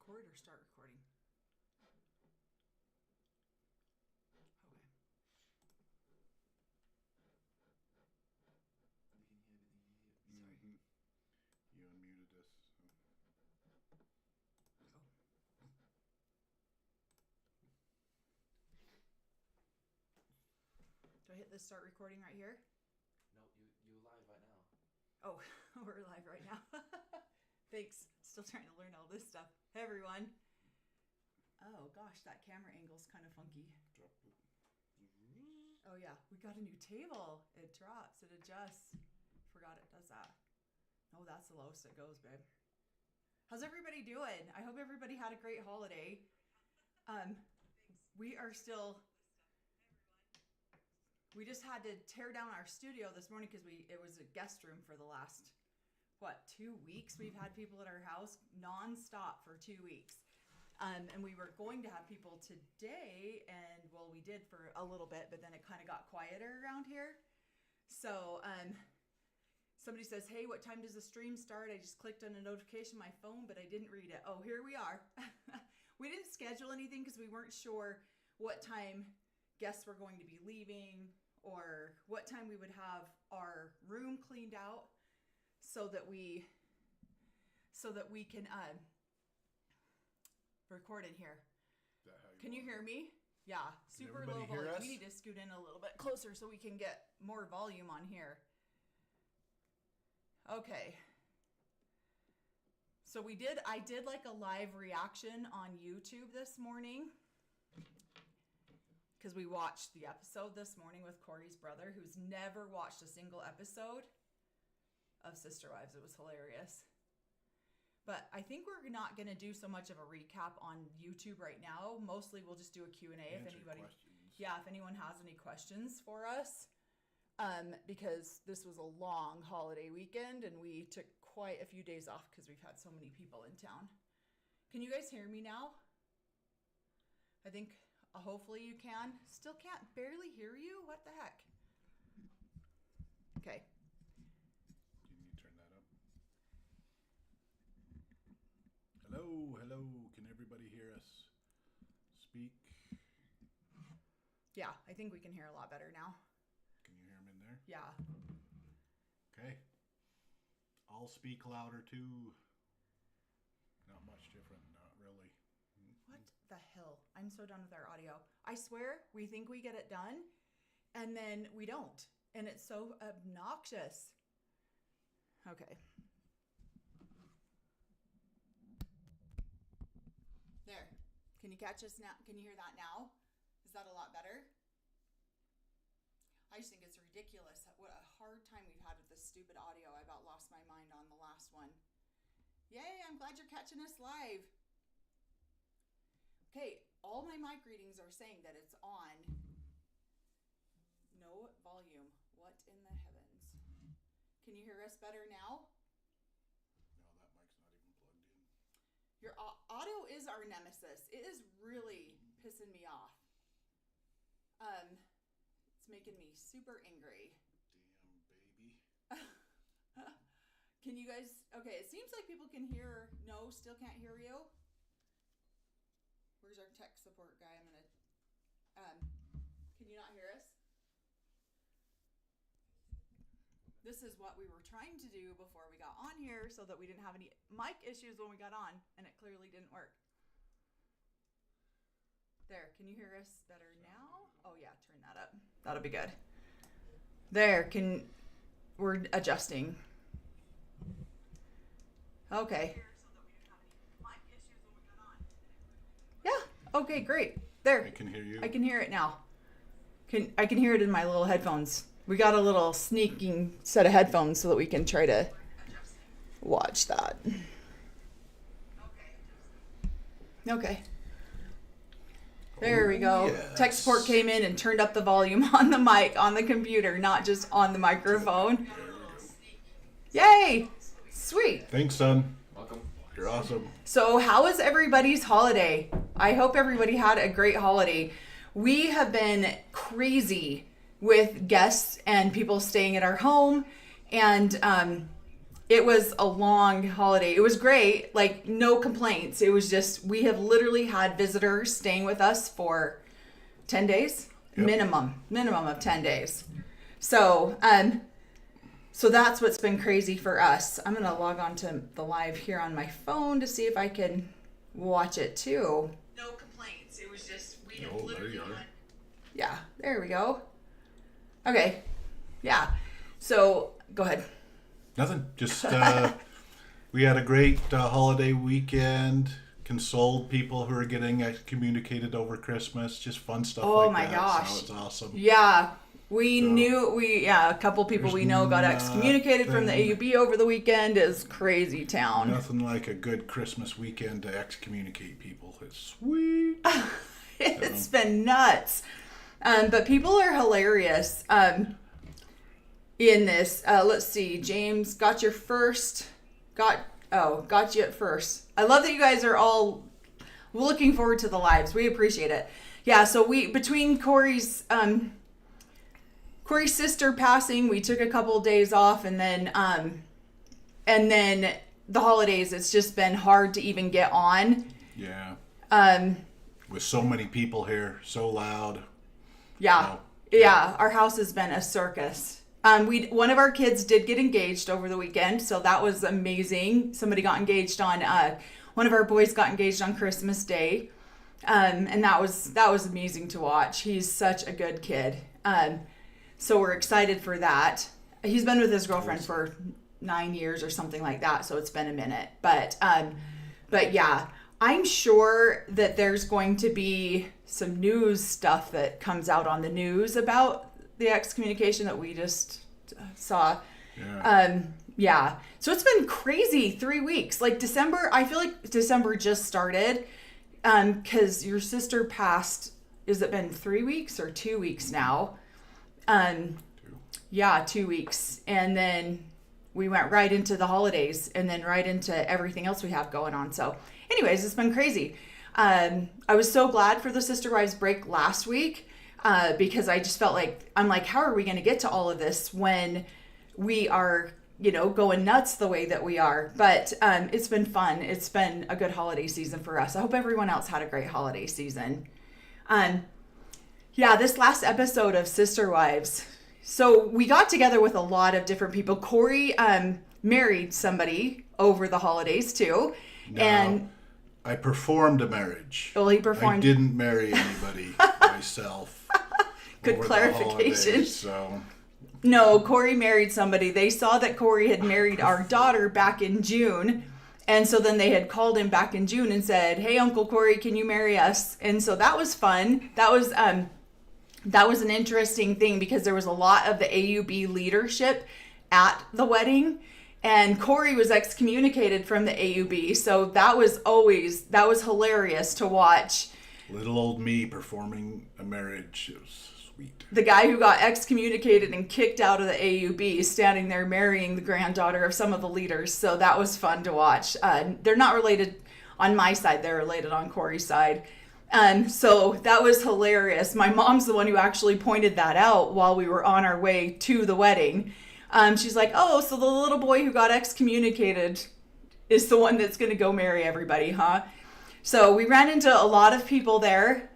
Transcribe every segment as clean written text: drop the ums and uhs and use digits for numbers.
record or start recording? Okay. Mm-hmm. You unmuted us. So. Oh. Do I hit this start recording right here? No, you live right now. Oh, we're live right now. Thanks. Still trying to learn all this stuff. Hey, everyone. Oh, gosh, that camera angle's kind of funky. Drop it. Oh, yeah. We got a new table. It drops. It adjusts. Forgot it does that. Oh, that's the lowest it goes, babe. How's everybody doing? I hope everybody had a great holiday. We are still... We just had to tear down our studio this morning because it was a guest room for the last, 2 weeks? We've had people at our house nonstop for 2 weeks. And we were going to have people today, and well, we did for a little bit, but then it kind of got quieter around here. So somebody says, hey, what time does the stream start? I just clicked on a notification on my phone, but I didn't read it. Oh, here we are. We didn't schedule anything because we weren't sure what time guests were going to be leaving or what time we would have our room cleaned out so that we can record in here. Can you hear me? Yeah, super low volume. We need to scoot in a little bit closer so we can get more volume on here. Okay. So I did like a live reaction on YouTube this morning because we watched the episode this morning with Cory's brother, who's never watched a single episode of Sister Wives. It was hilarious. But I think we're not going to do so much of a recap on YouTube right now. Mostly we'll just do a Q&A if anybody, if anyone has any questions for us. Because this was a long holiday weekend and we took quite a few days off because we've had so many people in town. Can you guys hear me now? I think hopefully you can. Still can't barely hear you? What the heck? Okay. Can you turn that up? Hello. Can everybody hear us speak? Yeah, I think we can hear a lot better now. Can you hear him in there? Yeah. Okay. I'll speak louder too. Not much different, not really. What the hell? I'm so done with our audio. I swear, we think we get it done, and then we don't. And it's so obnoxious. Okay. There. Can you catch us now? Can you hear that now? Is that a lot better? I just think it's ridiculous. What a hard time we've had with this stupid audio. I about lost my mind on the last one. Yay, I'm glad you're catching us live. Okay, all my mic readings are saying that it's on. No volume. What in the heavens? Can you hear us better now? No, that mic's not even plugged in. Your audio is our nemesis. It is really pissing me off. It's making me super angry. Damn, baby. Can you guys... Okay, it seems like people can hear... No, still can't hear you. Where's our tech support guy? I'm gonna... Can you not hear us? This is what we were trying to do before we got on here so that we didn't have any mic issues when we got on, and it clearly didn't work. There, can you hear us better now? Oh yeah, turn that up. That'll be good. There, we're adjusting. Okay. Yeah, okay, great. There. I can hear you. I can hear it now. I can hear it in my little headphones. We got a little sneaking set of headphones so that we can try to watch that. Okay. There we go. Yes. Tech support came in and turned up the volume on the mic, on the computer, not just on the microphone. Yay! Sweet. Thanks, son. Welcome. You're awesome. So how was everybody's holiday? I hope everybody had a great holiday. We have been crazy with guests and people staying at our home. And it was a long holiday. It was great, like no complaints. It was just, we have literally had visitors staying with us for 10 days, Yep. minimum of 10 days. So, so that's what's been crazy for us. I'm going to log on to the live here on my phone to see if I can watch it too. No complaints. It was just, we have Oh, there you are. yeah, there we go. Okay. Yeah. So go ahead. Nothing. Just we had a great holiday weekend. Consoled people who are getting excommunicated over Christmas. Just fun stuff Oh like my that. gosh. So it's awesome. Yeah. We So, knew, a couple people we know got excommunicated from the nothing- AUB over the weekend. Is crazy town. Nothing like a good Christmas weekend to excommunicate people. It's sweet. It's been nuts. But people are hilarious in this. Let's see. James, got you at first. Got you at first. I love that you guys are all looking forward to the lives. We appreciate it. Yeah, so between Cory's sister passing, we took a couple of days off, and then the holidays, it's just been hard to even get on. Yeah. With so many people here, so loud. Yeah. So, Yeah, our house has been a circus. One of our kids did get engaged over the weekend, so that was amazing. Somebody got engaged on one of our boys got engaged on Christmas Day. And that was amazing to watch. He's such a good kid. So we're excited for that. He's been with his girlfriend for 9 years or something like that, so it's been a minute. But yeah, I'm sure that there's going to be some news stuff that comes out on the news about the excommunication that we just saw. yeah. So it's been crazy 3 weeks. Like December, I feel like December just started because your sister passed. Has it been 3 weeks or 2 weeks now? 2 weeks. And then we went right into the holidays and then right into everything else we have going on. So anyways, it's been crazy. I was so glad for the Sister Wives break last week because I just felt like, I'm like, how are we going to get to all of this when we are, going nuts the way that we are? But it's been fun. It's been a good holiday season for us. I hope everyone else had a great holiday season. This last episode of Sister Wives. So we got together with a lot of different people. Cory married somebody over the holidays too. No, And I performed a marriage. well, he performed. I didn't marry anybody myself. Good over the clarification. holidays, so No, Cory married somebody. They saw that Cory had married our daughter back in June. And so then they had called him back in June and said, "Hey, Uncle Cory, can you marry us?" And so that was fun. That was an interesting thing because there was a lot of the AUB leadership at the wedding. And Cory was excommunicated from the AUB. So that was hilarious to watch. little old me performing a marriage. It was sweet. The guy who got excommunicated and kicked out of the AUB standing there marrying the granddaughter of some of the leaders. So that was fun to watch. They're not related on my side. They're related on Cory's side. So that was hilarious. My mom's the one who actually pointed that out while we were on our way to the wedding. She's like, "Oh, so the little boy who got excommunicated is the one that's going to go marry everybody, huh?" So we ran into a lot of people there.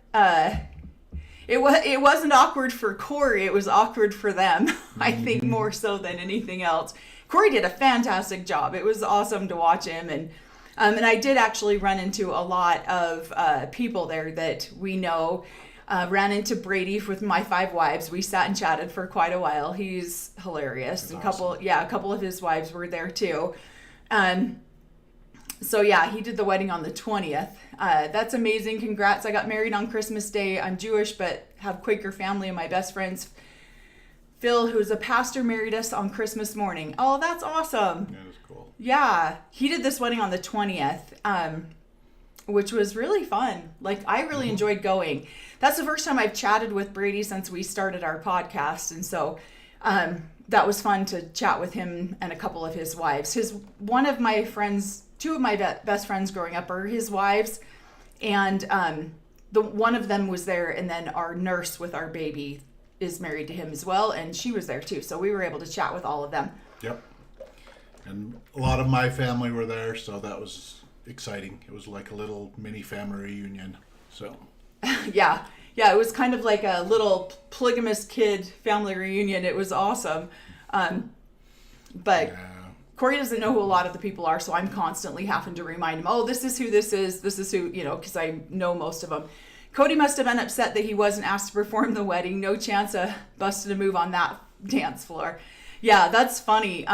It wasn't awkward for Cory. It was awkward for them, I think, more so than anything else. Cory did a fantastic job. It was awesome to watch him. And I did actually run into a lot of people there that we know. Ran into Brady with my 5 wives. We sat and chatted for quite a while. He's hilarious. That's a couple of his wives were there too. So yeah, he did the wedding on the 20th. That's amazing. Congrats. I got married on Christmas Day. I'm Jewish, but have Quaker family, and my best friends, Phil, who's a pastor, married us on Christmas morning. Oh, that's awesome. That was cool. Yeah, he did this wedding on the 20th, which was really fun. Like, I really enjoyed going. That's the first time I've chatted with Brady since we started our podcast, and so that was fun to chat with him and a couple of his wives. One of my friends, 2 of my best friends growing up are his wives, and one of them was there, and then our nurse with our baby is married to him as well, and she was there too. So we were able to chat with all of them. Yep. And a lot of my family were there, so that was exciting. It was like a little mini family reunion. So Yeah. Yeah, it was kind of like a little polygamous kid family reunion. It was awesome. But yeah. Cory doesn't know who a lot of the people are, so I'm constantly having to remind him, oh, this is who this is who, because I know most of them. Cody must have been upset that he wasn't asked to perform the wedding. No chance of busting a move on that dance floor. Yeah, that's funny.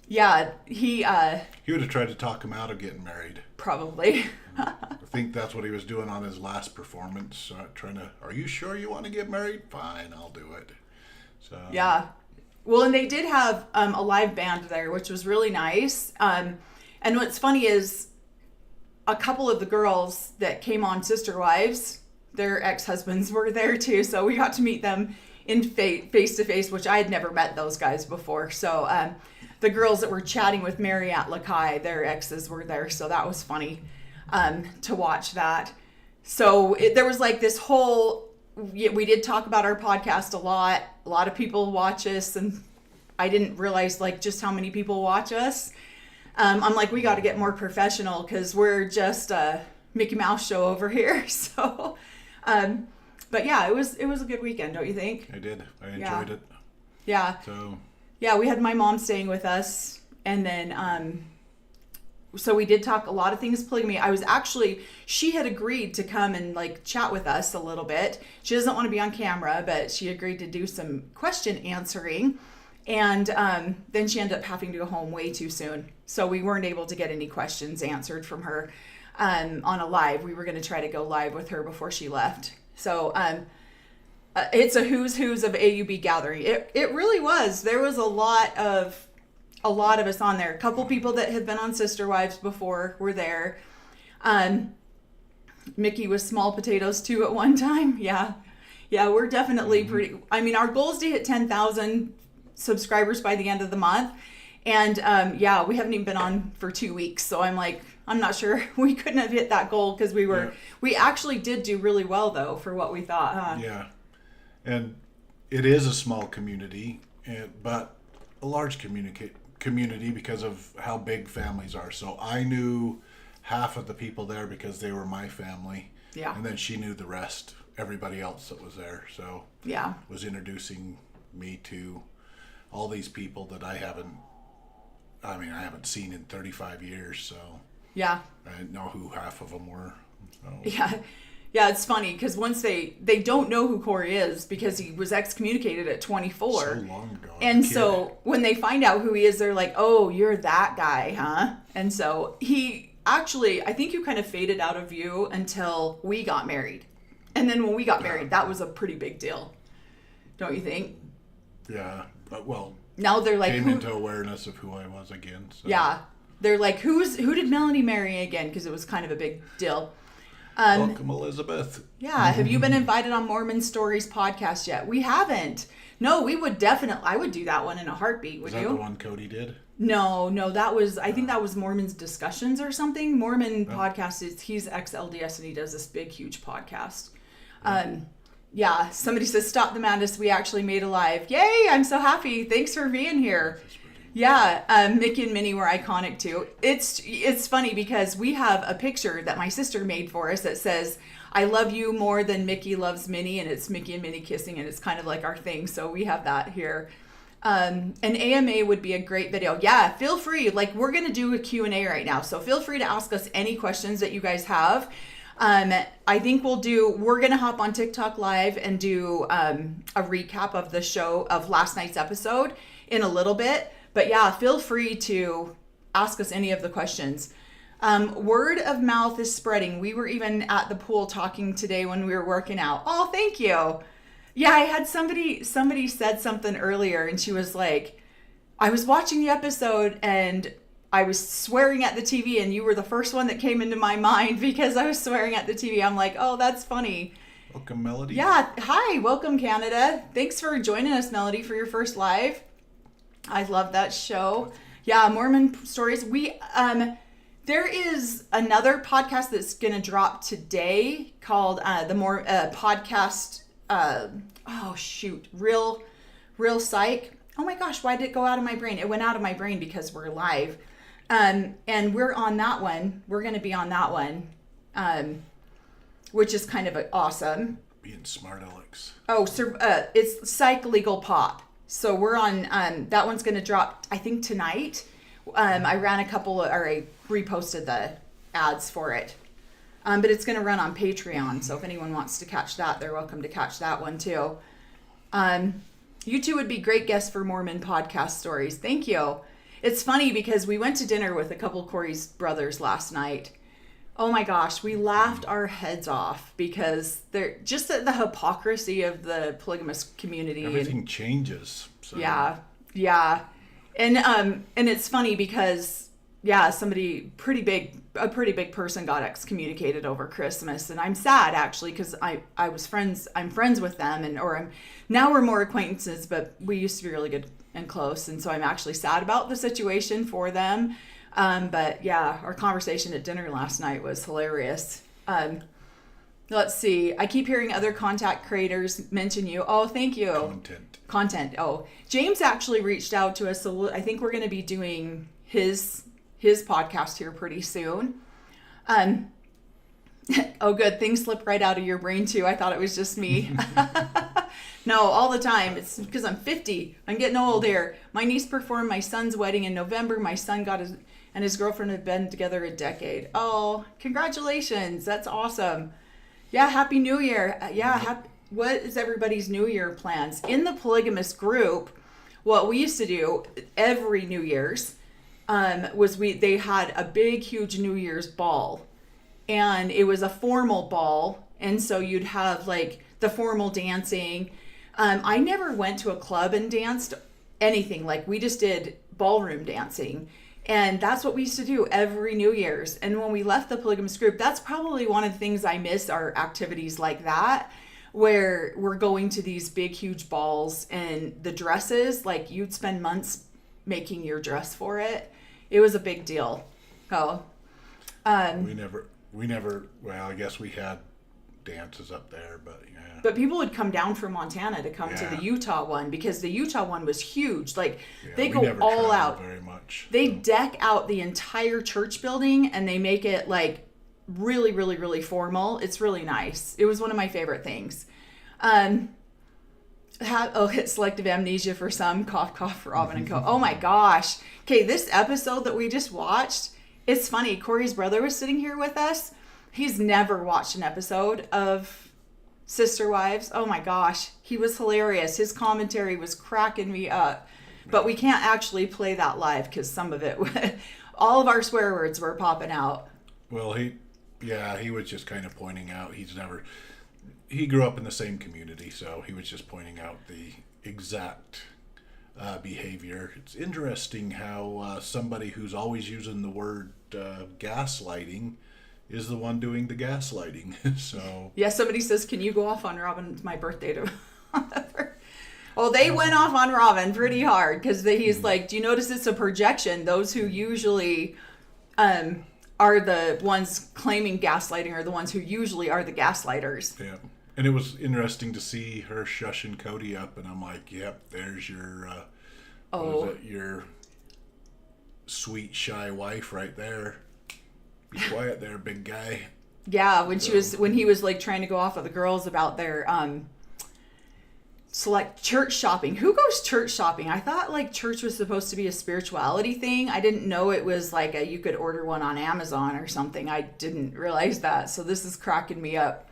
Yeah, he would have tried to talk him out of getting married. Probably. I think that's what he was doing on his last performance. Are you sure you want to get married? Fine, I'll do it. So yeah. Well, and they did have a live band there, which was really nice. And what's funny is a couple of the girls that came on Sister Wives, their ex-husbands were there too. So we got to meet them in face to face, which I had never met those guys before. So the girls that were chatting with Mary at Lakai, their exes were there. So that was funny to watch that. So there was like this whole, we did talk about our podcast a lot. A lot of people watch us, and I didn't realize like just how many people watch us. I'm like, we got to get more professional because we're just a Mickey Mouse show over here. So, but yeah, it was a good weekend, don't you think? I did. I enjoyed it. Yeah. So yeah, we had my mom staying with us, and then so we did talk a lot of things polygamy. She had agreed to come and like chat with us a little bit. She doesn't want to be on camera, but she agreed to do some question answering. And then she ended up having to go home way too soon. So we weren't able to get any questions answered from her on a live. We were going to try to go live with her before she left. So it's a who's of AUB gathering. It really was. There was a lot of us on there. A couple people that had been on Sister Wives before were there. Mickey was small potatoes too at one time. Yeah, we're definitely pretty. I mean, our goal is to hit 10,000 subscribers by the end of the month, and we haven't even been on for 2 weeks. So I'm not sure we couldn't have hit that goal because we actually did do really well though for what we thought. Huh? Yeah, and it is a small community, but a large community because of how big families are. So I knew half of the people there because they were my family. Yeah. And then she knew the rest, everybody else that was there. So yeah, was introducing me to all these people that I haven't seen in 35 years. So yeah, I didn't know who half of them were. So. Yeah, it's funny because once they don't know who Cory is because he was excommunicated at 24. So long ago. And so when they find out who he is, they're like, oh, you're that guy, huh? And so he actually, I think you kind of faded out of view until we got married. And then when we got married, that was a pretty big deal. Don't you think? Yeah. Well, now they're like, came into awareness of who I was again. So. Yeah. They're like, who did Melanie marry again? Because it was kind of a big deal. Welcome, Elizabeth. Yeah. Have you been invited on Mormon Stories podcast yet? We haven't. No, we would definitely. I would do that one in a heartbeat. Would you? Is that the one Cody did? No. That was. I think that was Mormon's Discussions or something. Mormon podcast is. He's ex-LDS and he does this big, huge podcast. Yeah. Somebody says, "Stop the madness. We actually made a live. Yay! I'm so happy. Thanks for being here." Yeah, Mickey and Minnie were iconic too. It's funny because we have a picture that my sister made for us that says, "I love you more than Mickey loves Minnie," and it's Mickey and Minnie kissing, and it's kind of like our thing. So we have that here. An AMA would be a great video. Yeah, feel free. Like we're gonna do a Q&A right now, so feel free to ask us any questions that you guys have. I think we're gonna hop on TikTok live and do a recap of the show of last night's episode in a little bit. But yeah, feel free to ask us any of the questions. Word of mouth is spreading. We were even at the pool talking today when we were working out. Oh, thank you. Yeah, I had somebody said something earlier and she was like, I was watching the episode and I was swearing at the TV and you were the first one that came into my mind because I was swearing at the TV. I'm like, oh, that's funny. Welcome, Melody. Yeah. Hi. Welcome, Canada. Thanks for joining us, Melody, for your first live. I love that show. Yeah, Mormon Stories. There is another podcast that's going to drop today called podcast. Real Psych. oh my gosh, why did it go out of my brain? It went out of my brain because we're live. And we're on that one. We're going to be on that one, which is kind of awesome. Being smart, Alex. Oh, so it's Psych Legal Pop. So we're on, that one's going to drop, I think, tonight. I ran I reposted the ads for it. But it's going to run on Patreon. So if anyone wants to catch that, they're welcome to catch that one too. You two would be great guests for Mormon podcast stories. Thank you. It's funny because we went to dinner with a couple of Cory's brothers last night. Oh my gosh, we laughed our heads off because they're just the hypocrisy of the polygamous community. Everything changes. So. Yeah. And it's funny because a pretty big person got excommunicated over Christmas, and I'm sad actually because I'm friends with them, now we're more acquaintances, but we used to be really good and close, and so I'm actually sad about the situation for them. But yeah, our conversation at dinner last night was hilarious. Let's see. I keep hearing other content creators mention you. Oh, thank you. Content. Oh, James actually reached out to us. So I think we're going to be doing his podcast here pretty soon. Oh, good. Things slip right out of your brain too. I thought it was just me. No, all the time. It's because I'm 50. I'm getting old here. My niece performed my son's wedding in November. My son and his girlfriend have been together a decade. Oh, congratulations. That's awesome. Yeah, Happy New Year. What is everybody's New Year plans? In the polygamous group, what we used to do every New Year's they had a big, huge New Year's ball. And it was a formal ball. And so you'd have like the formal dancing. I never went to a club and danced anything. Like we just did ballroom dancing. And that's what we used to do every New Year's. And when we left the polygamous group, that's probably one of the things I miss are activities like that, where we're going to these big, huge balls and the dresses, like you'd spend months making your dress for it. It was a big deal. Oh, we never, well, I guess we had dances up there, but yeah. But people would come down from Montana to come to the Utah one because the Utah one was huge. Like they go all out. Very much. They deck out the entire church building and they make it like really, really, really formal. It's really nice. It was one of my favorite things. Hit selective amnesia for some. Cough, cough, Robyn and Co. Oh my gosh. Okay, this episode that we just watched, it's funny. Cory's brother was sitting here with us. He's never watched an episode of Sister Wives. Oh my gosh. He was hilarious. His commentary was cracking me up. But we can't actually play that live because some of it, all of our swear words were popping out. Well, he was just kind of pointing out he grew up in the same community, so he was just pointing out the exact behavior. It's interesting how somebody who's always using the word gaslighting is the one doing the gaslighting. So yeah, somebody says, can you go off on Robyn? It's my birthday to well, they went off on Robyn pretty hard because he's like, do you notice it's a projection? Those who usually are the ones claiming gaslighting are the ones who usually are the gaslighters. Yeah. And it was interesting to see her shushing Cody up, and I'm like, yep, there's your your sweet, shy wife right there. Be quiet there, big guy. Yeah, when he was like trying to go off with the girls about their select church shopping. Who goes church shopping? I thought like church was supposed to be a spirituality thing. I didn't know it was like you could order one on Amazon or something. I didn't realize that. So this is cracking me up.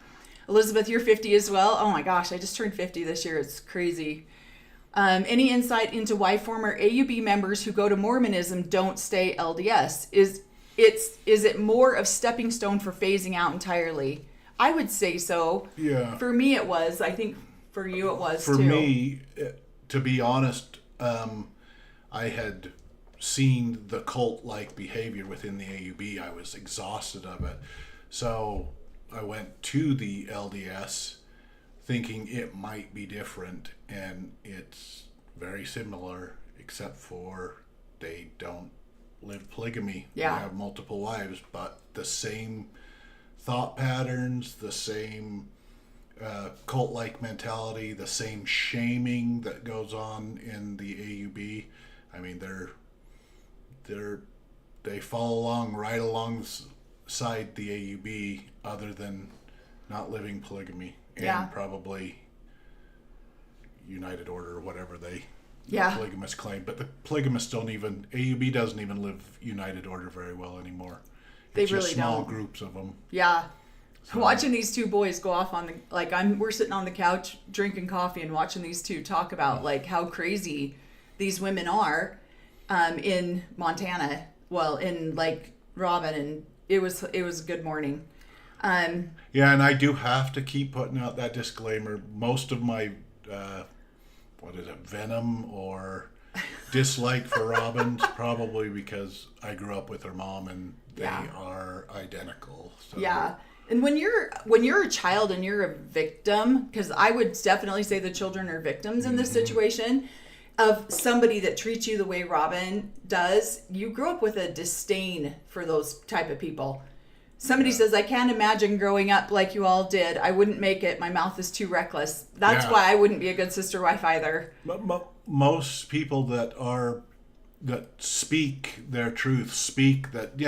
Elizabeth, you're 50 as well? Oh my gosh, I just turned 50 this year. It's crazy. Any insight into why former AUB members who go to Mormonism don't stay LDS? Is it more of stepping stone for phasing out entirely? I would say so. Yeah. For me, it was. I think for you, it was too. For me, to be honest, I had seen the cult-like behavior within the AUB. I was exhausted of it. So I went to the LDS thinking it might be different, and it's very similar, except for they don't live polygamy. Yeah. They have multiple wives, but the same thought patterns, the same cult-like mentality, the same shaming that goes on in the AUB. I mean, they follow along right alongside the AUB, other than not living polygamy and probably United Order or whatever the polygamists claim. But the polygamists AUB doesn't even live United Order very well anymore. It's really just small don't. groups of them. Yeah. So, watching these two boys go off on we're sitting on the couch drinking coffee and watching these two talk about like how crazy these women are in Montana. Well, in like Robyn, and it was a good morning. Yeah, and I do have to keep putting out that disclaimer. Most of my venom or dislike for Robyn's probably because I grew up with her mom and they are identical. So. Yeah. And when you're a child and you're a victim, because I would definitely say the children are victims in this situation of somebody that treats you the way Robyn does, you grow up with a disdain for those type of people. Somebody says, I can't imagine growing up like you all did. I wouldn't make it. My mouth is too reckless. That's why I wouldn't be a good sister wife either. Most people that speak their truth speak that,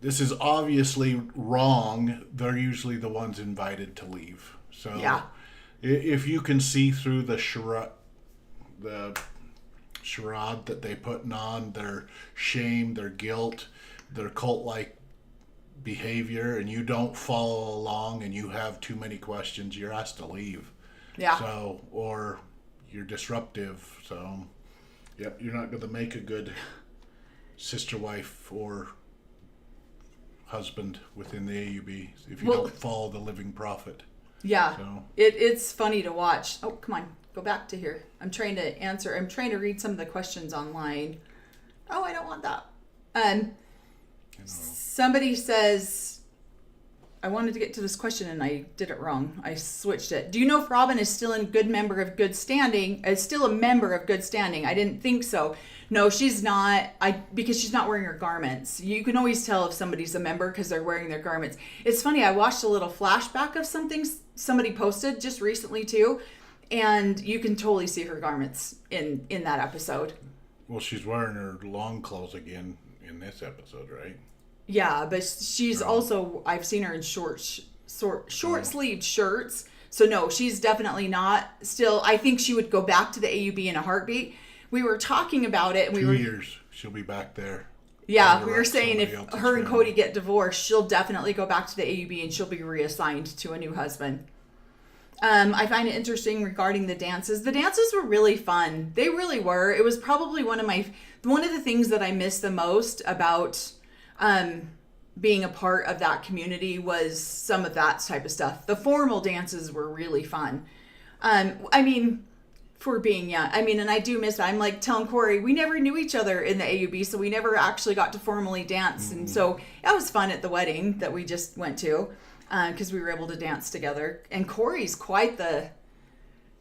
this is obviously wrong. They're usually the ones invited to leave. So if you can see through the charade that they putting on, their shame, their guilt, their cult-like behavior, and you don't follow along and you have too many questions, you're asked to leave. Yeah. So, or you're disruptive. So, you're not going to make a good sister wife or husband within the AUB if you don't follow the living prophet. Yeah. So. It's funny to watch. Oh, come on. Go back to here. I'm trying to read some of the questions online. Oh, I don't want that. Somebody says, I wanted to get to this question and I did it wrong. I switched it. Do you know if Robyn is still a member of good standing? I didn't think so. No, she's not. Because she's not wearing her garments. You can always tell if somebody's a member because they're wearing their garments. It's funny. I watched a little flashback of something somebody posted just recently too, and you can totally see her garments in that episode. Well, she's wearing her long clothes again in this episode, right? Yeah, but she's also, I've seen her in short sleeved shirts. So no, she's definitely not still. I think she would go back to the AUB in a heartbeat. We were talking about it, and 2 years she'll be back there. Yeah, we were saying if her and Cody get divorced, she'll definitely go back to the AUB and she'll be reassigned to a new husband. I find it interesting regarding the dances. The dances were really fun. They really were. It was probably one of the things that I missed the most about being a part of that community was some of that type of stuff. The formal dances were really fun. For being young. And I do miss it. I'm like telling Cory, we never knew each other in the AUB, so we never actually got to formally dance. And so that was fun at the wedding that we just went to, because we were able to dance together. And Cory's quite the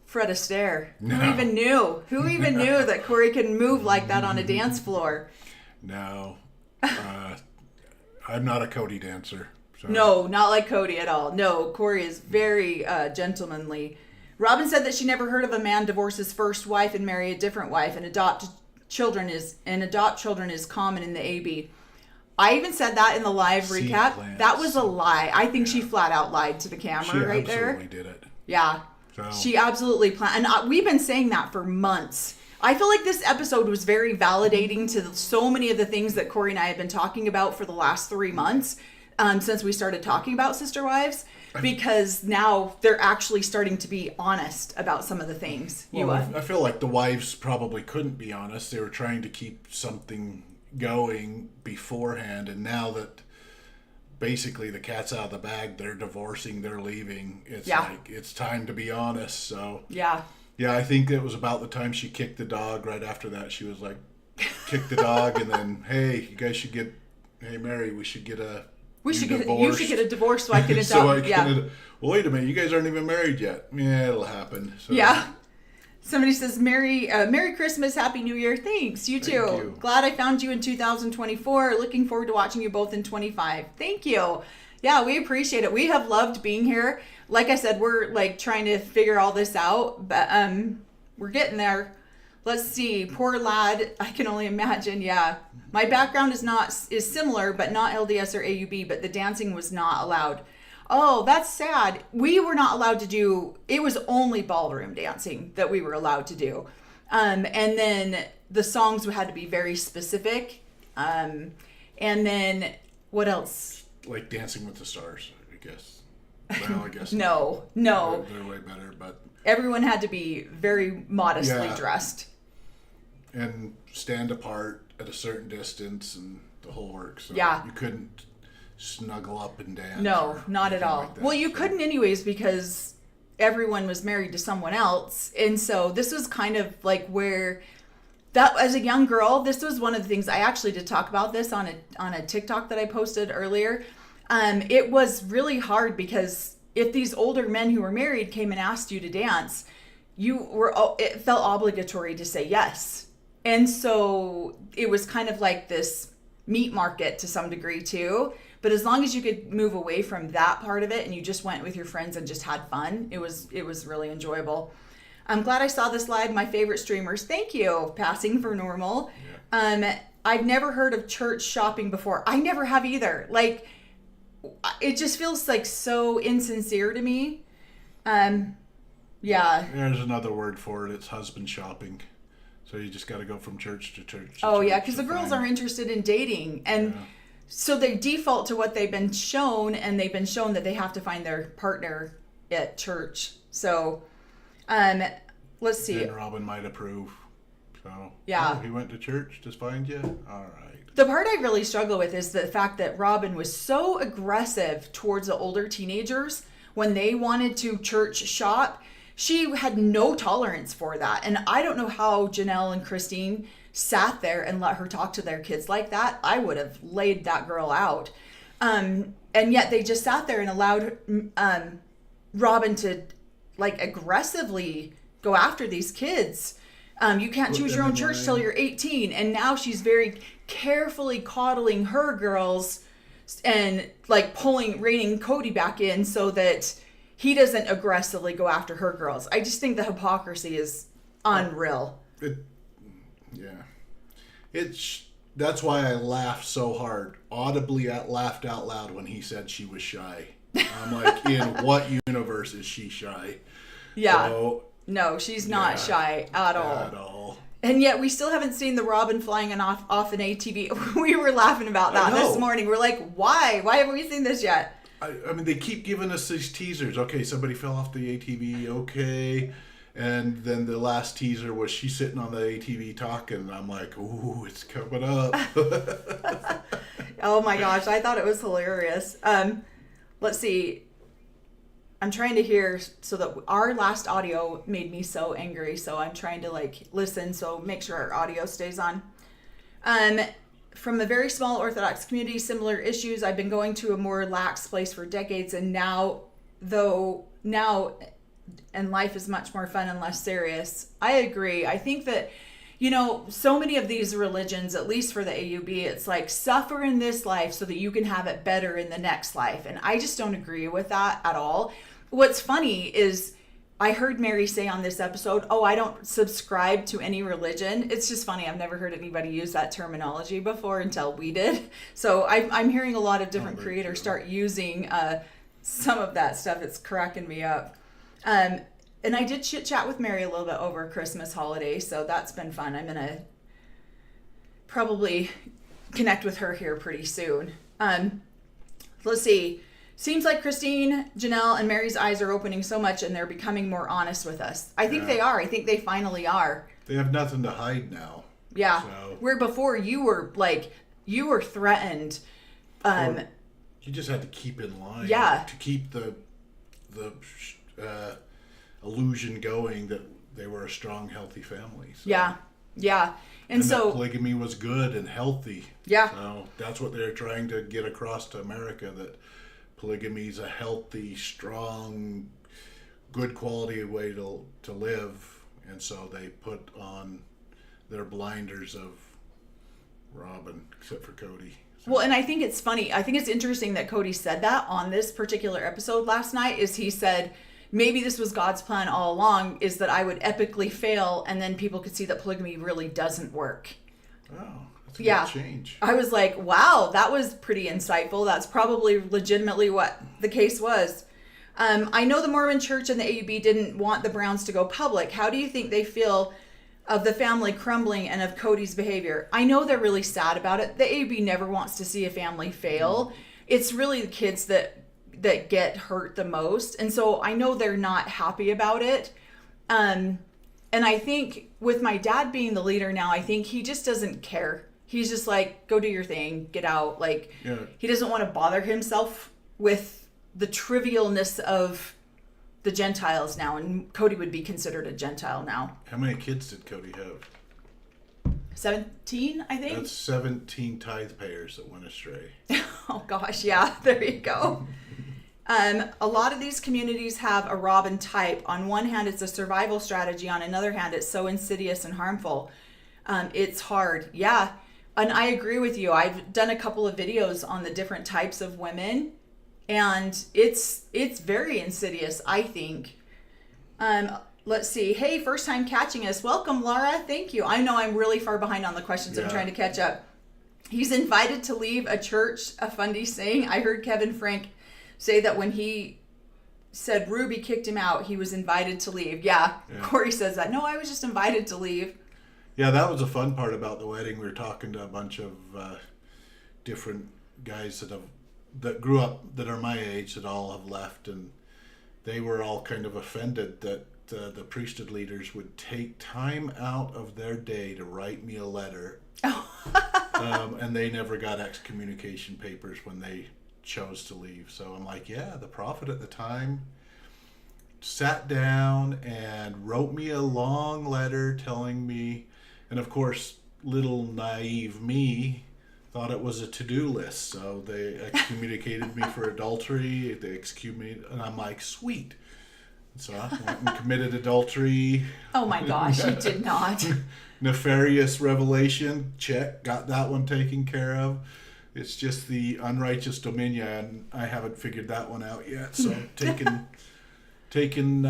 Fred Astaire. No. Who even knew that Cory can move like that on a dance floor? No. I'm not a Cody dancer. So. No, not like Cody at all. No, Cory is very gentlemanly. Robyn said that she never heard of a man divorce his first wife and marry a different wife and adopt children is common in the AB. I even said that in the live recap. Plants. That was a lie. I think she flat out lied to the camera right there. She absolutely did it. Yeah. So. She absolutely planned. And we've been saying that for months. I feel like this episode was very validating to so many of the things that Cory and I have been talking about for the last 3 months since we started talking about sister wives. Because now they're actually starting to be honest about some of the things. I feel like the wives probably couldn't be honest. They were trying to keep something going beforehand. And now that basically the cat's out of the bag, they're divorcing, they're leaving. It's like, it's time to be honest. So, yeah, I think it was about the time she kicked the dog. Right after that, she was like, kick the dog. And then, hey, you guys should get, hey, Mary, we should get a, you should get a divorce so I can adopt. Well, wait a minute. You guys aren't even married yet. Yeah, it'll happen. So. Yeah. Somebody says, Merry Christmas, Happy New Year. Thanks. You too. Glad I found you in 2024. Looking forward to watching you both in 25. Thank you. Yeah, we appreciate it. We have loved being here. Like I said, we're like trying to figure all this out, but we're getting there. Let's see. Poor lad. I can only imagine. Yeah. My background is similar, but not LDS or AUB, but the dancing was not allowed. Oh, that's sad. We were not allowed to do, it was only ballroom dancing that we were allowed to do. And then the songs had to be very specific. And then what else? Like Dancing with the Stars, I guess. Well, I guess No. They're way better, but Everyone had to be very modestly dressed. And stand apart at a certain distance and the whole work. So Yeah. you couldn't snuggle up and dance. No, or not at anything all. like that, Well, you so. couldn't anyways because everyone was married to someone else. And so this was kind of like where that as a young girl, this was one of the things I actually did talk about this on a TikTok that I posted earlier. It was really hard because if these older men who were married came and asked you to dance, it felt obligatory to say yes. And so it was kind of like this meat market to some degree too. But as long as you could move away from that part of it and you just went with your friends and just had fun, it was really enjoyable. I'm glad I saw this live. My favorite streamers. Thank you. Passing for normal. Yeah. I've never heard of church shopping before. I never have either. Like, it just feels like so insincere to me. Yeah. There's another word for it. It's husband shopping. So you just got to go from church to church. Oh, yeah, because the girls are interested in dating. And so they default to what they've been shown, and they've been shown that they have to find their partner at church. So, let's see. And Robyn might approve. So, yeah. Oh, he went to church to find you? All right. The part I really struggle with is the fact that Robyn was so aggressive towards the older teenagers when they wanted to church shop. She had no tolerance for that. And I don't know how Janelle and Christine sat there and let her talk to their kids like that. I would have laid that girl out. And yet they just sat there and allowed Robyn to like aggressively go after these kids. You can't choose your own church till you're 18. And now she's very carefully coddling her girls and like reining Cody back in so that he doesn't aggressively go after her girls. I just think the hypocrisy is unreal. That's why I laughed so hard. Audibly laughed out loud when he said she was shy. I'm like, in what universe is she shy? Yeah. So, no, she's not shy at all. At all. And yet we still haven't seen the Robyn flying off an ATV. We were laughing about that this morning. We're like, why? Why haven't we seen this yet? I mean, they keep giving us these teasers. Okay, somebody fell off the ATV. Okay. And then the last teaser was she sitting on the ATV talking. And I'm like, ooh, it's coming up. Oh my gosh. I thought it was hilarious. Let's see. I'm trying to hear so that our last audio made me so angry. So I'm trying to like listen. So make sure our audio stays on. From a very small Orthodox community, similar issues. I've been going to a more lax place for decades, and now and life is much more fun and less serious. I agree. I think that, so many of these religions, at least for the AUB, it's like suffer in this life so that you can have it better in the next life. And I just don't agree with that at all. What's funny is I heard Mary say on this episode, I don't subscribe to any religion. It's just funny. I've never heard anybody use that terminology before until we did. So I'm hearing a lot of different creators start using some of that stuff. It's cracking me up. And I did chit chat with Mary a little bit over Christmas holiday. So that's been fun. I'm going to probably connect with her here pretty soon. Let's see. Seems like Christine, Janelle, and Mary's eyes are opening so much and they're becoming more honest with us. I think they are. I think they finally are. They have nothing to hide now. Yeah. So. Where before you were threatened. You just had to keep in line. Yeah. To keep the illusion going that they were a strong, healthy family. So. Yeah. Yeah. And so that polygamy was good and healthy. Yeah. So that's what they're trying to get across to America, that polygamy is a healthy, strong, good quality way to live. And so they put on their blinders of Robyn, except for Cody. Well, and I think it's funny. I think it's interesting that Cody said that on this particular episode last night. Is he said maybe this was God's plan all along, is that I would epically fail, and then people could see that polygamy really doesn't work. Oh, that's a good change. I was like, wow, that was pretty insightful. That's probably legitimately what the case was. I know the Mormon Church and the AUB didn't want the Browns to go public. How do you think they feel of the family crumbling and of Cody's behavior? I know they're really sad about it. The AUB never wants to see a family fail. It's really the kids that get hurt the most. And so I know they're not happy about it. And I think with my dad being the leader now, I think he just doesn't care. He's just like, go do your thing, get out. Like, he doesn't want to bother himself with the trivialness of the Gentiles now. And Cody would be considered a Gentile now. How many kids did Cody have? 17, I think. That's 17 tithe payers that went astray. Oh gosh, yeah, there you go. A lot of these communities have a Robyn type. On one hand, it's a survival strategy. On another hand, it's so insidious and harmful. It's hard. Yeah. And I agree with you. I've done a couple of videos on the different types of women, and it's very insidious, I think. Let's see. Hey, first time catching us. Welcome, Laura. Thank you. I know I'm really far behind on the questions. I'm trying to catch up. He's invited to leave a church, a fundy saying. I heard Kevin Frank say that when he said Ruby kicked him out, he was invited to leave. Yeah. Cory says that. No, I was just invited to leave. Yeah, that was a fun part about the wedding. We were talking to a bunch of different guys that grew up, that are my age, that all have left, and they were all kind of offended that the priesthood leaders would take time out of their day to write me a letter. And they never got excommunication papers when they chose to leave. So I'm like, yeah, the prophet at the time sat down and wrote me a long letter telling me, and of course little naive me thought it was a to-do list. So they excommunicated me for adultery, they excommunicated, and I'm like, sweet. So I went and committed adultery. Oh my gosh, you did not. Nefarious revelation, check, got that one taken care of. It's just the unrighteous dominion, and I haven't figured that one out yet. So taking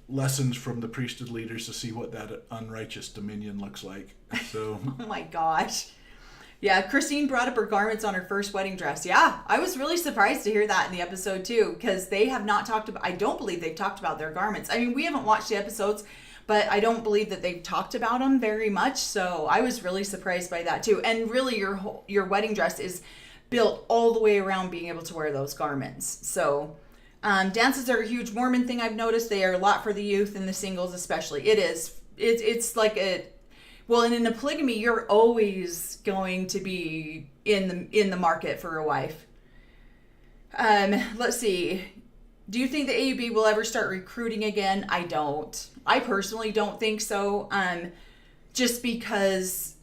lessons from the priesthood leaders to see what that unrighteous dominion looks like. So. Oh my gosh. Yeah, Christine brought up her garments on her first wedding dress. Yeah, I was really surprised to hear that in the episode too, because they have not talked about, I don't believe they've talked about their garments. I mean, we haven't watched the episodes, but I don't believe that they've talked about them very much. So I was really surprised by that too. And really your wedding dress is built all the way around being able to wear those garments. So dances are a huge Mormon thing I've noticed. They are a lot for the youth and the singles especially. It is. It's like a, well, and in a polygamy, you're always going to be in the market for a wife. Let's see. Do you think the AUB will ever start recruiting again? I don't. I personally don't think so. Just because,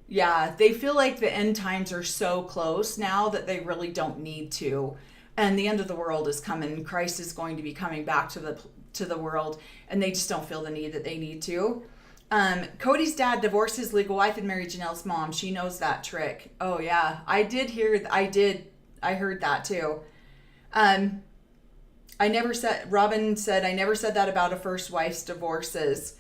yeah, they feel like the end times are so close now that they really don't need to. And the end of the world is coming. Christ is going to be coming back to the world, and they just don't feel the need that they need to. Cody's dad divorced his legal wife and married Janelle's mom. She knows that trick. Oh yeah, I heard that too. Robyn said, I never said that about a first wife's divorces.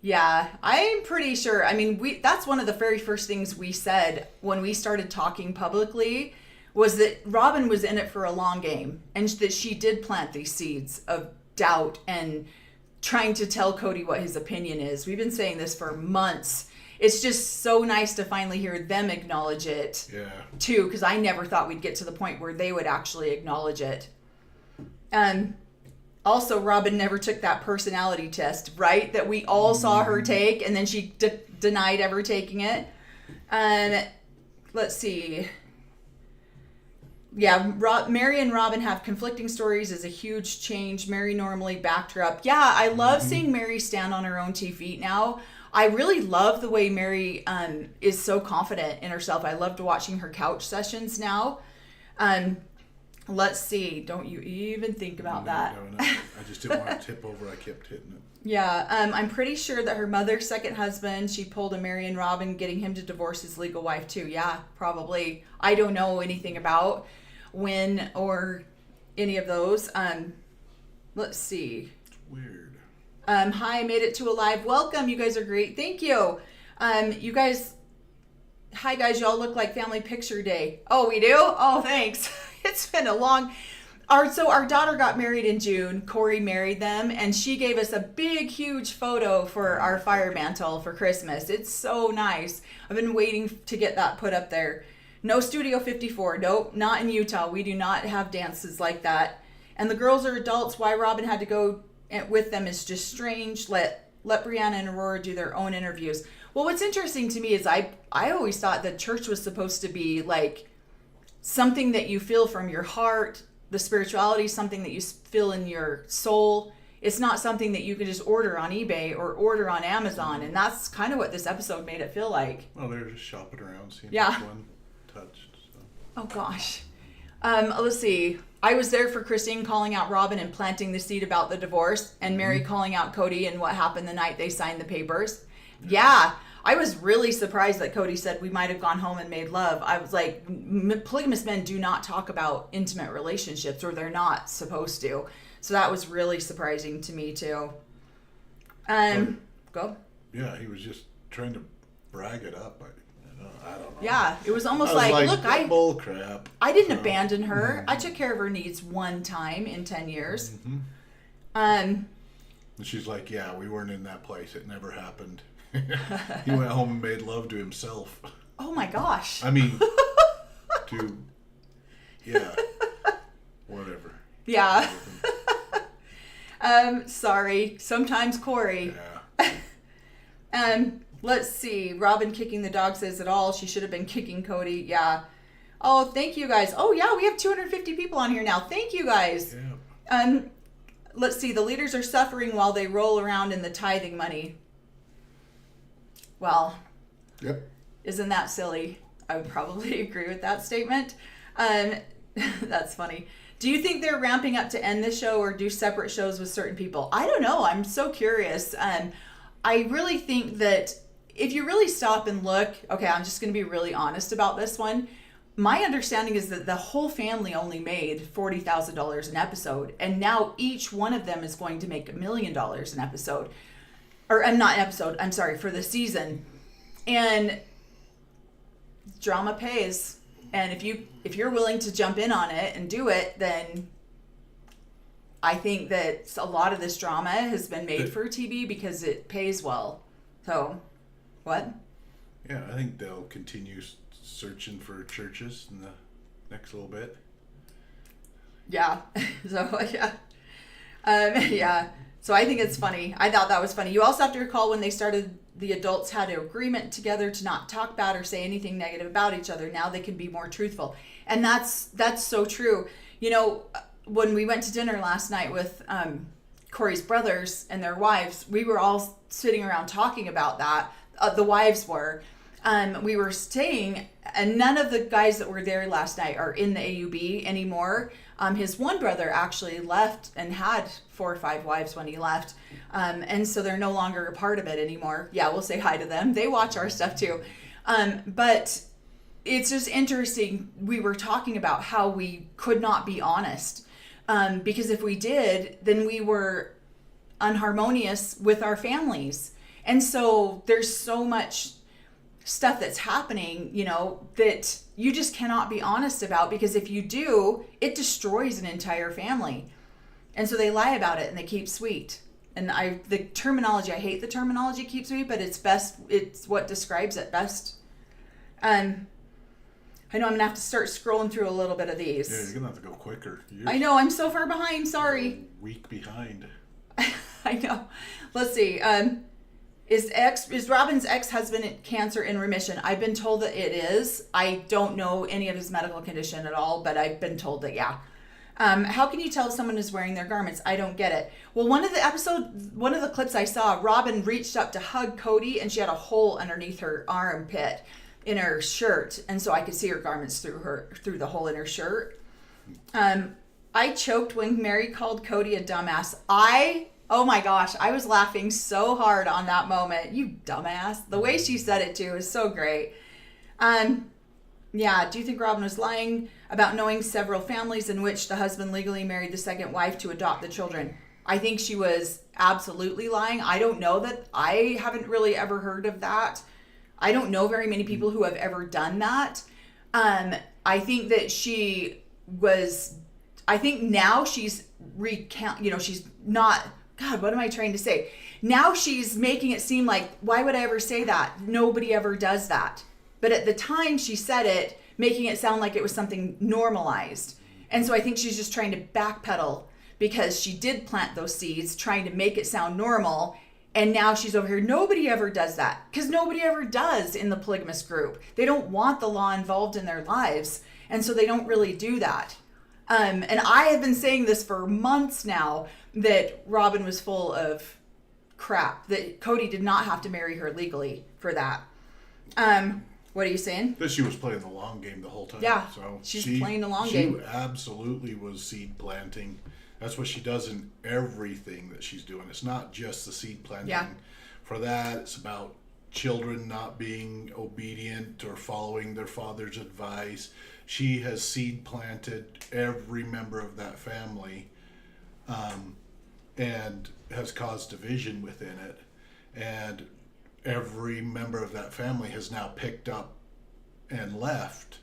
Yeah, I'm pretty sure. I mean, that's one of the very first things we said when we started talking publicly, was that Robyn was in it for a long game, and that she did plant these seeds of doubt and trying to tell Cody what his opinion is. We've been saying this for months. It's just so nice to finally hear them acknowledge it too, because I never thought we'd get to the point where they would actually acknowledge it. Also, Robyn never took that personality test, right? That we all saw her take, and then she denied ever taking it. Let's see. Yeah, Mary and Robyn have conflicting stories is a huge change. Mary normally backed her up. Yeah, I love seeing Mary stand on her own 2 feet now. I really love the way Mary is so confident in herself. I loved watching her couch sessions now. Let's see. Don't you even think about that. I just didn't want to tip over. I kept hitting it. Yeah, I'm pretty sure that her mother's second husband, she pulled a Mary and Robyn, getting him to divorce his legal wife too. Yeah, probably. I don't know anything about when or any of those. Let's see. It's weird. Hi, I made it to a live. Welcome. You guys are great. Thank you. You guys, hi guys, y'all look like family picture day. Oh, we do? Oh, thanks. It's been a long... So our daughter got married in June. Cory married them, and she gave us a big, huge photo for our fire mantle for Christmas. It's so nice. I've been waiting to get that put up there. No Studio 54. Nope, not in Utah. We do not have dances like that. And the girls are adults. Why Robyn had to go with them is just strange. Let Brianna and Aurora do their own interviews. Well, what's interesting to me is I always thought that church was supposed to be like something that you feel from your heart. The spirituality is something that you feel in your soul. It's not something that you can just order on eBay or order on Amazon. And that's kind of what this episode made it feel like. Well, they're just shopping around, seeing Yeah. which one touched. So. Oh, gosh. Let's see. I was there for Christine calling out Robyn and planting the seed about the divorce, and Mary calling out Cody and what happened the night they signed the papers. Yeah. I was really surprised that Cody said we might have gone home and made love. I was like, polygamous men do not talk about intimate relationships, or they're not supposed to. So that was really surprising to me too. Go. Yeah, he was just trying to brag it up. I don't know. Yeah, it was almost I was look, bull crap. I didn't abandon her. I took care of her needs one time in 10 years. Mm-hmm. And she's like, yeah, we weren't in that place. It never happened. He went home and made love to himself. Oh my gosh. I mean, yeah, whatever. Yeah. Sorry. Sometimes Cory. Yeah. Let's see. Robyn kicking the dog says it all. She should have been kicking Cody. Yeah. Oh, thank you guys. Oh yeah, we have 250 people on here now. Thank you guys. Yeah. Let's see. The leaders are suffering while they roll around in the tithing money. Well, Yep. Isn't that silly? I would probably agree with that statement. That's funny. Do you think they're ramping up to end the show or do separate shows with certain people? I don't know. I'm so curious. I really think that if you really stop and look, okay, I'm just going to be really honest about this one. My understanding is that the whole family only made $40,000 an episode, and now each one of them is going to make $1 million an episode. Or not an episode, I'm sorry, for the season. And drama pays. And if you're willing to jump in on it and do it, then I think that a lot of this drama has been made for TV because it pays well. So, what? Yeah, I think they'll continue searching for churches in the next little bit. Yeah. So, yeah. Yeah. So I think it's funny. I thought that was funny. You also have to recall when they started, the adults had an agreement together to not talk bad or say anything negative about each other. Now they can be more truthful. And that's so true. You know, when we went to dinner last night with Cory's brothers and their wives, we were all sitting around talking about that. The wives were. We were staying, and none of the guys that were there last night are in the AUB anymore. His one brother actually left and had 4 or 5 wives when he left. And so they're no longer a part of it anymore. Yeah, we'll say hi to them. They watch our stuff too. But it's just interesting. We were talking about how we could not be honest. Because if we did, then we were unharmonious with our families. And so there's so much stuff that's happening, you know, that you just cannot be honest about, because if you do, it destroys an entire family. And so they lie about it and they keep sweet. And the terminology, I hate the terminology keep sweet, but it's what describes it best. I know I'm gonna have to start scrolling through a little bit of these. Yeah, you're gonna have to go quicker. I know, I'm so far behind, sorry. A week behind. I know. Let's see. Is Robyn's ex-husband cancer in remission? I've been told that it is. I don't know any of his medical condition at all, but I've been told that, yeah. How can you tell if someone is wearing their garments? I don't get it. Well, one of the clips I saw, Robyn reached up to hug Cody, and she had a hole underneath her armpit in her shirt, and so I could see her garments through the hole in her shirt. I choked when Mary called Cody a dumbass. Oh my gosh, I was laughing so hard on that moment. You dumbass. The way she said it too is so great. Yeah, do you think Robyn was lying about knowing several families in which the husband legally married the second wife to adopt the children? I think she was absolutely lying. I don't know that. I haven't really ever heard of that. I don't know very many people who have ever done that. I think that she was, I think now she's she's not, God, what am I trying to say? Now she's making it seem like, why would I ever say that? Nobody ever does that. But at the time she said it, making it sound like it was something normalized. And so I think she's just trying to backpedal because she did plant those seeds, trying to make it sound normal. And now she's over here. Nobody ever does that, because nobody ever does in the polygamous group. They don't want the law involved in their lives. And so they don't really do that. And I have been saying this for months now, that Robyn was full of crap, that Cody did not have to marry her legally for that. What are you saying? That she was playing the long game the whole time. Yeah, so she's playing the long game. She absolutely was seed planting. That's what she does in everything that she's doing. It's not just the seed planting. Yeah. For that, it's about children not being obedient or following their father's advice. She has seed planted every member of that family, and has caused division within it. And every member of that family has now picked up and left.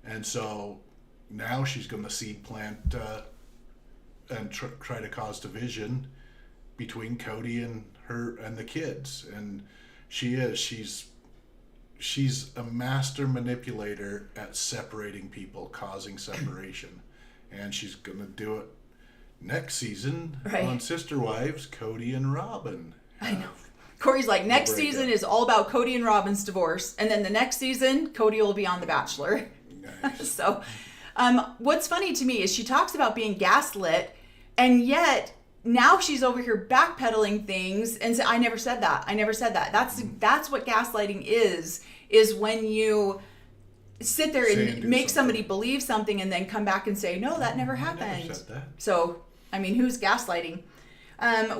And so now she's going to seed plant and try to cause division between Cody and her and the kids. And she's a master manipulator at separating people, causing separation. And she's going to do it next season on Sister Wives, Cody and Robyn. I know. Corey's like, next season is all about Cody and Robyn's divorce. And then the next season, Cody will be on The Bachelor. Nice. So what's funny to me is she talks about being gaslit, and yet now she's over here backpedaling things and say, I never said that. I never said that. That's what gaslighting is when you sit there and make somebody believe something and then come back and say, no, that never happened. I never said that. So, I mean, who's gaslighting?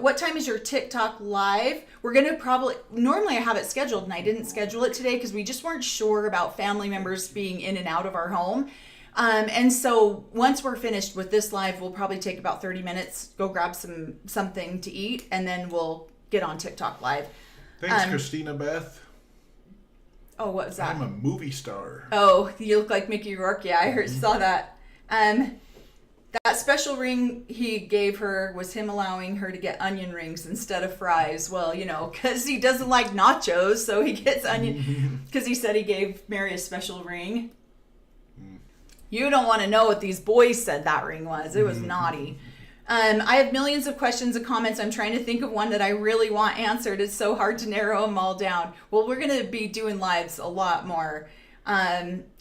What time is your TikTok live? We're going to normally I have it scheduled, and I didn't schedule it today because we just weren't sure about family members being in and out of our home. And so once we're finished with this live, we'll probably take about 30 minutes, go grab something to eat, and then we'll get on TikTok live. Thanks, Christina Beth. Oh, what was that? I'm a movie star. Oh, you look like Mickey Rourke. Yeah, I saw that. That special ring he gave her was him allowing her to get onion rings instead of fries. Well, because he doesn't like nachos, so he gets onion, because he said he gave Mary a special ring. You don't want to know what these boys said that ring was. It was naughty. I have millions of questions and comments. I'm trying to think of one that I really want answered. It's so hard to narrow them all down. Well, we're going to be doing lives a lot more.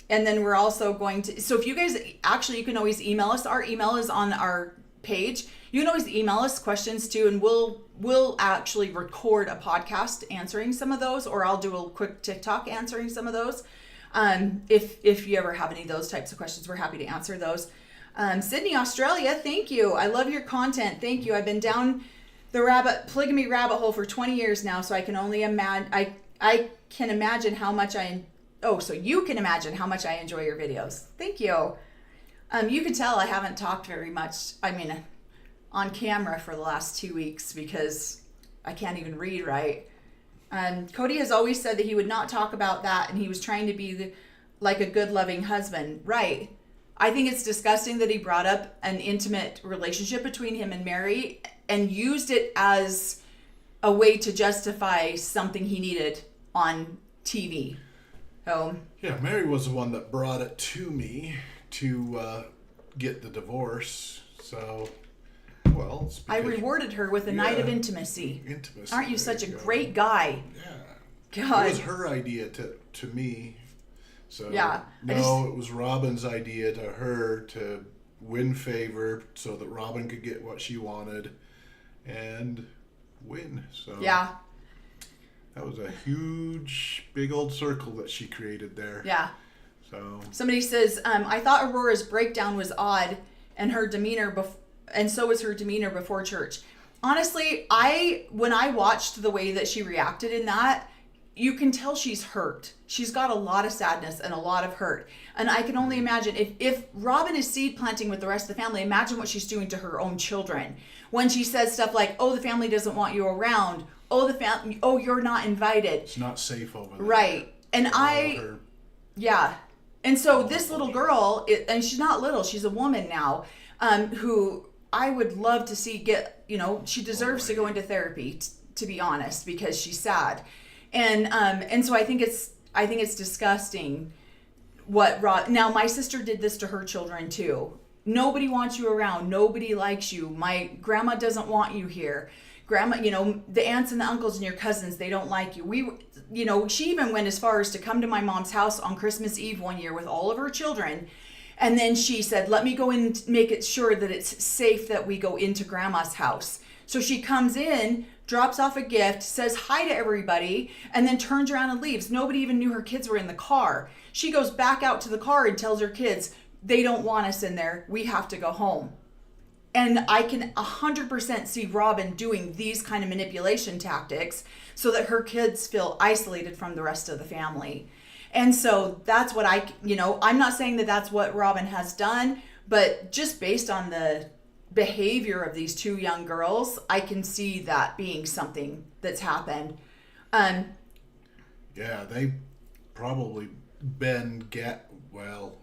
And then we're also going to, so if you guys, actually, you can always email us. Our email is on our page. You can always email us questions too, and we'll actually record a podcast answering some of those, or I'll do a quick TikTok answering some of those. If you ever have any of those types of questions, we're happy to answer those. Sydney, Australia, thank you. I love your content. Thank you. I've been down the polygamy rabbit hole for 20 years now, so I can only imagine, I can imagine how much so you can imagine how much I enjoy your videos. Thank you. You can tell I haven't talked very much, on camera for the last 2 weeks because I can't even read right. Cody has always said that he would not talk about that, and he was trying to be like a good, loving husband. Right. I think it's disgusting that he brought up an intimate relationship between him and Mary and used it as a way to justify something he needed on TV. Yeah, Mary was the one that brought it to me to get the divorce. So, well, I rewarded her with a night of intimacy. Aren't you such a great guy? Yeah. God. It was her idea to me. So, yeah. No, it was Robyn's idea to her to win favor so that Robyn could get what she wanted and win. So, yeah. That was a huge, big old circle that she created there. Yeah. So somebody says, I thought Aurora's breakdown was odd and her demeanor and so was her demeanor before church. Honestly, when I watched the way that she reacted in that, you can tell she's hurt. She's got a lot of sadness and a lot of hurt. And I can only imagine if Robyn is seed planting with the rest of the family, imagine what she's doing to her own children. When she says stuff like, oh, the family doesn't want you around. Oh, you're not invited. It's not safe over there. Right. And yeah. And so this little girl, and she's not little, she's a woman now, who I would love to see she deserves to go into therapy, to be honest, because she's sad. And so I think it's disgusting now my sister did this to her children too. Nobody wants you around. Nobody likes you. My grandma doesn't want you here. Grandma, the aunts and the uncles and your cousins, they don't like you. She even went as far as to come to my mom's house on Christmas Eve one year with all of her children. And then she said, let me go in and make it sure that it's safe that we go into grandma's house. So she comes in, drops off a gift, says hi to everybody, and then turns around and leaves. Nobody even knew her kids were in the car. She goes back out to the car and tells her kids, they don't want us in there. We have to go home. And I can 100% see Robyn doing these kind of manipulation tactics so that her kids feel isolated from the rest of the family. And so that's what I'm not saying that that's what Robyn has done, but just based on the behavior of these two young girls, I can see that being something that's happened. Yeah, they probably been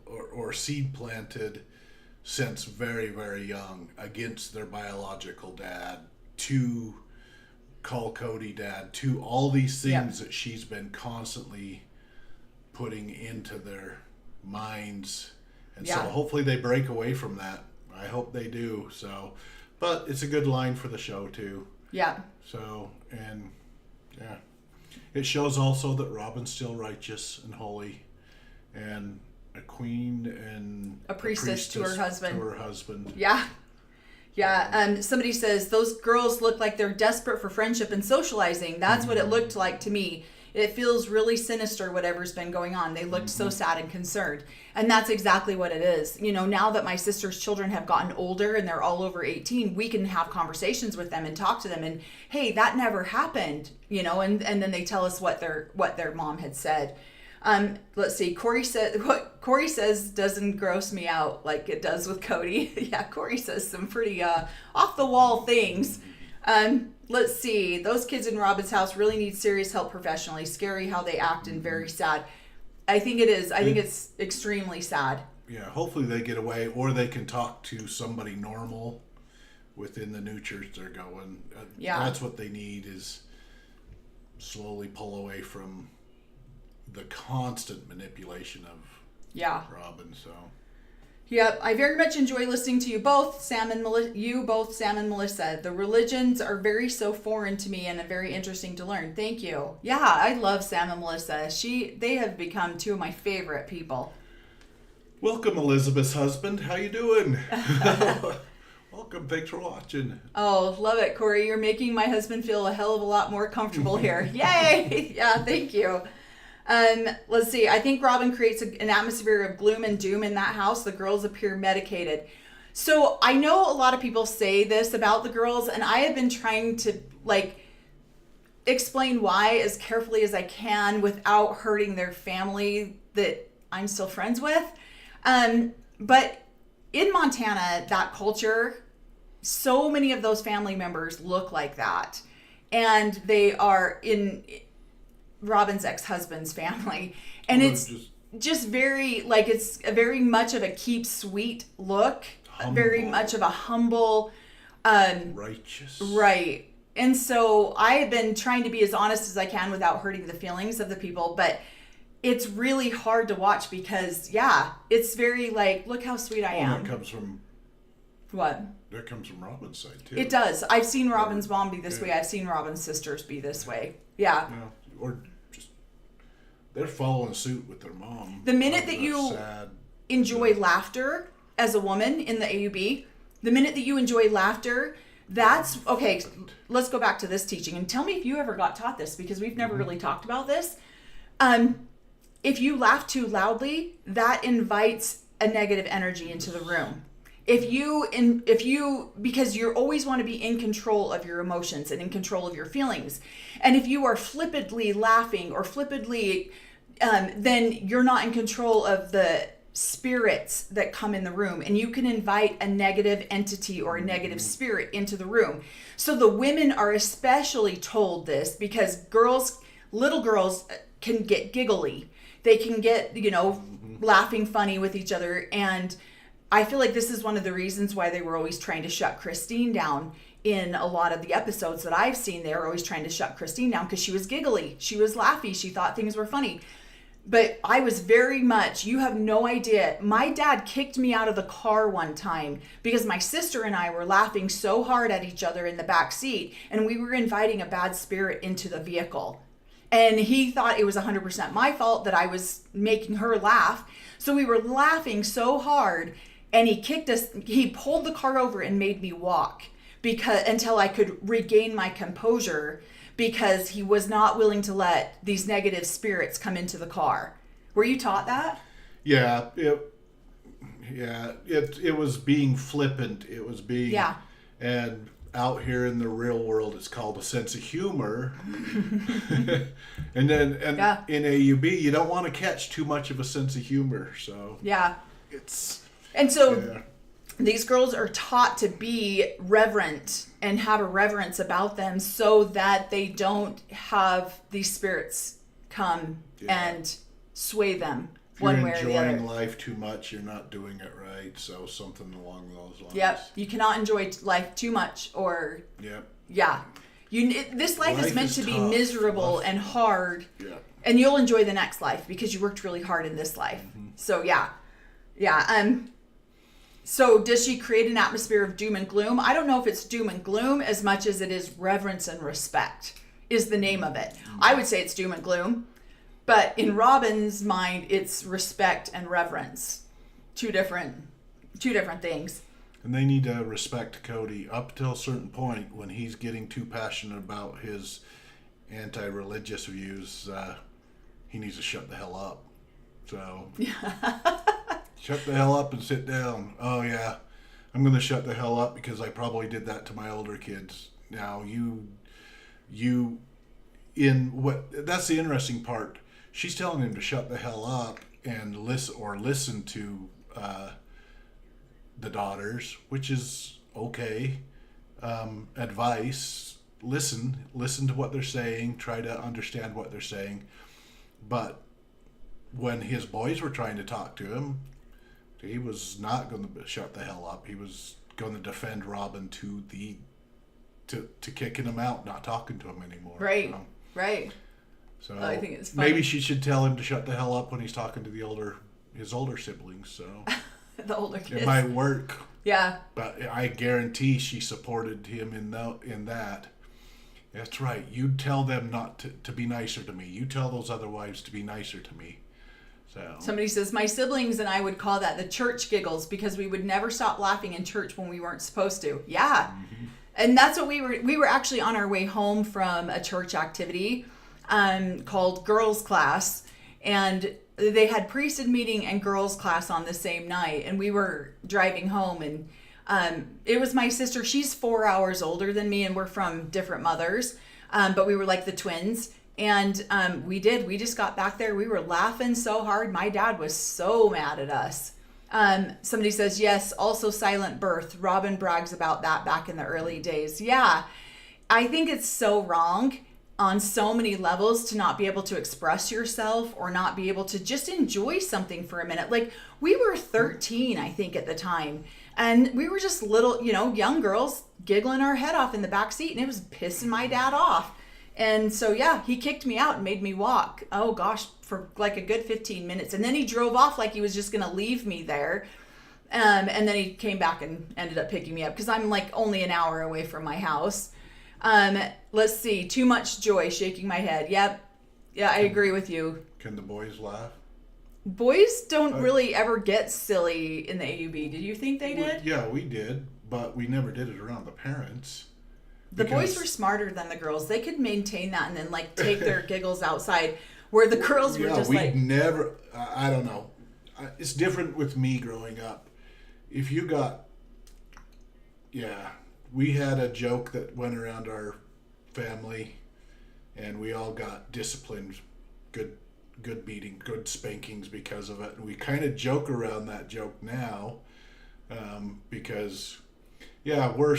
or seed planted since very, very young against their biological dad, to call Cody dad, to all these things that she's been constantly putting into their minds. And so hopefully they break away from that. I hope they do. So, but it's a good line for the show too. Yeah. So, and yeah, it shows also that Robyn's still righteous and holy, and a queen and a priestess to her husband. Yeah. Yeah. Somebody says those girls look like they're desperate for friendship and socializing. That's what it looked like to me. It feels really sinister, whatever's been going on. They looked so sad and concerned. And that's exactly what it is. Now that my sister's children have gotten older and they're all over 18, we can have conversations with them and talk to them. And, hey, that never happened, and then they tell us what their mom had said. Let's see. Cory says doesn't gross me out like it does with Cody. Yeah, Cory says some pretty off the wall things. Let's see. Those kids in Robyn's house really need serious help professionally. Scary how they act and very sad. I think it is. I think it's extremely sad. Yeah, hopefully they get away, or they can talk to somebody normal within the new church they're going. That's what they need, is slowly pull away from the constant manipulation of Robyn. So yep, I very much enjoy listening to you both, Sam and Melissa. The religions are so foreign to me and very interesting to learn. Thank you. Yeah, I love Sam and Melissa. They have become two of my favorite people. Welcome, Elizabeth's husband. How you doing? Welcome. Thanks for watching. Oh, love it, Cory. You're making my husband feel a hell of a lot more comfortable here. Yay! Yeah, thank you. Let's see. I think Robyn creates an atmosphere of gloom and doom in that house. The girls appear medicated. So I know a lot of people say this about the girls, and I have been trying to explain why as carefully as I can without hurting their family that I'm still friends with. But in Montana, that culture, so many of those family members look like that, and they are in Robyn's ex-husband's family, and it's just very it's a very much of a keep sweet look, very much of a humble, righteous, right. And so I have been trying to be as honest as I can without hurting the feelings of the people, but it's really hard to watch because it's very look how sweet I am. That comes from what? That comes from Robyn's side too. It does. I've seen Robyn's mom be this way. I've seen Robyn's sisters be this way. Yeah. Or they're following suit with their mom. The minute that you enjoy laughter as a woman in the AUB, the minute that you enjoy laughter, that's okay. Let's go back to this teaching and tell me if you ever got taught this, because we've never really talked about this. If you laugh too loudly, that invites a negative energy into the room. If you because you always want to be in control of your emotions and in control of your feelings. And if you are flippantly laughing or flippantly, then you're not in control of the spirits that come in the room, and you can invite a negative entity or a negative spirit into the room. So the women are especially told this because little girls can get giggly. They can get, laughing funny with each other. And I feel like this is one of the reasons why they were always trying to shut Christine down in a lot of the episodes that I've seen. They were always trying to shut Christine down because she was giggly. She was laughy. She thought things were funny. But I was very much, you have no idea. My dad kicked me out of the car one time because my sister and I were laughing so hard at each other in the back seat, and we were inviting a bad spirit into the vehicle. And he thought it was 100% my fault that I was making her laugh. So we were laughing so hard, and he pulled the car over and made me walk until I could regain my composure, because he was not willing to let these negative spirits come into the car. Were you taught that? Yeah, it was being flippant. It was being, and out here in the real world, it's called a sense of humor. and in AUB, you don't want to catch too much of a sense of humor. So these girls are taught to be reverent and have a reverence about them so that they don't have these spirits come and sway them one way or the other. If you're enjoying life too much, you're not doing it right. So something along those lines. Yep. You cannot enjoy life too much or... Yep. Yeah. This life is meant to be miserable and hard. Yeah. And you'll enjoy the next life because you worked really hard in this life. Mm-hmm. So, yeah. Yeah. So does she create an atmosphere of doom and gloom? I don't know if it's doom and gloom as much as it is reverence and respect is the name of it. I would say it's doom and gloom, but in Robyn's mind, it's respect and reverence. Two different things. And they need to respect Cody up till a certain point. When he's getting too passionate about his anti-religious views, he needs to shut the hell up. So... Shut the hell up and sit down. Oh, yeah. I'm going to shut the hell up because I probably did that to my older kids. Now, that's the interesting part. She's telling him to shut the hell up and listen to the daughters, which is okay. Advice. Listen to what they're saying. Try to understand what they're saying. But when his boys were trying to talk to him, he was not going to shut the hell up. He was going to defend Robyn to kicking him out, not talking to him anymore. Right, right. So I think it's funny. Maybe she should tell him to shut the hell up when he's talking to his older siblings. So the older kids. It might work. Yeah. But I guarantee she supported him in that. That's right. You tell them not to be nicer to me. You tell those other wives to be nicer to me. So. Somebody says, my siblings and I would call that the church giggles because we would never stop laughing in church when we weren't supposed to. Yeah. Mm-hmm. And that's what we were actually on our way home from a church activity called girls class. And they had priesthood meeting and girls class on the same night. And we were driving home, and it was my sister. She's 4 hours older than me, and we're from different mothers. But we were like the twins. And we just got back there. We were laughing so hard. My dad was so mad at us. Somebody says, yes, also silent birth. Robyn brags about that back in the early days. Yeah, I think it's so wrong on so many levels to not be able to express yourself or not be able to just enjoy something for a minute. Like, we were 13, I think, at the time. And we were just little, young girls giggling our head off in the back seat. And it was pissing my dad off. And so, yeah, he kicked me out and made me walk. Oh, gosh, for like a good 15 minutes. And then he drove off like he was just going to leave me there. And then he came back and ended up picking me up because I'm like only an hour away from my house. Let's see. Too much joy, shaking my head. Yep. Yeah, I agree with you. Can the boys laugh? Boys don't really ever get silly in the AUB. Did you think they did? Yeah, we did. But we never did it around the parents. The boys were smarter than the girls. They could maintain that and then like take their giggles outside, where the girls were just like... never... I don't know. It's different with me growing up. If you got yeah, we had a joke that went around our family, and we all got disciplined, good beating, good spankings because of it. And we kind of joke around that joke now, because, yeah, we're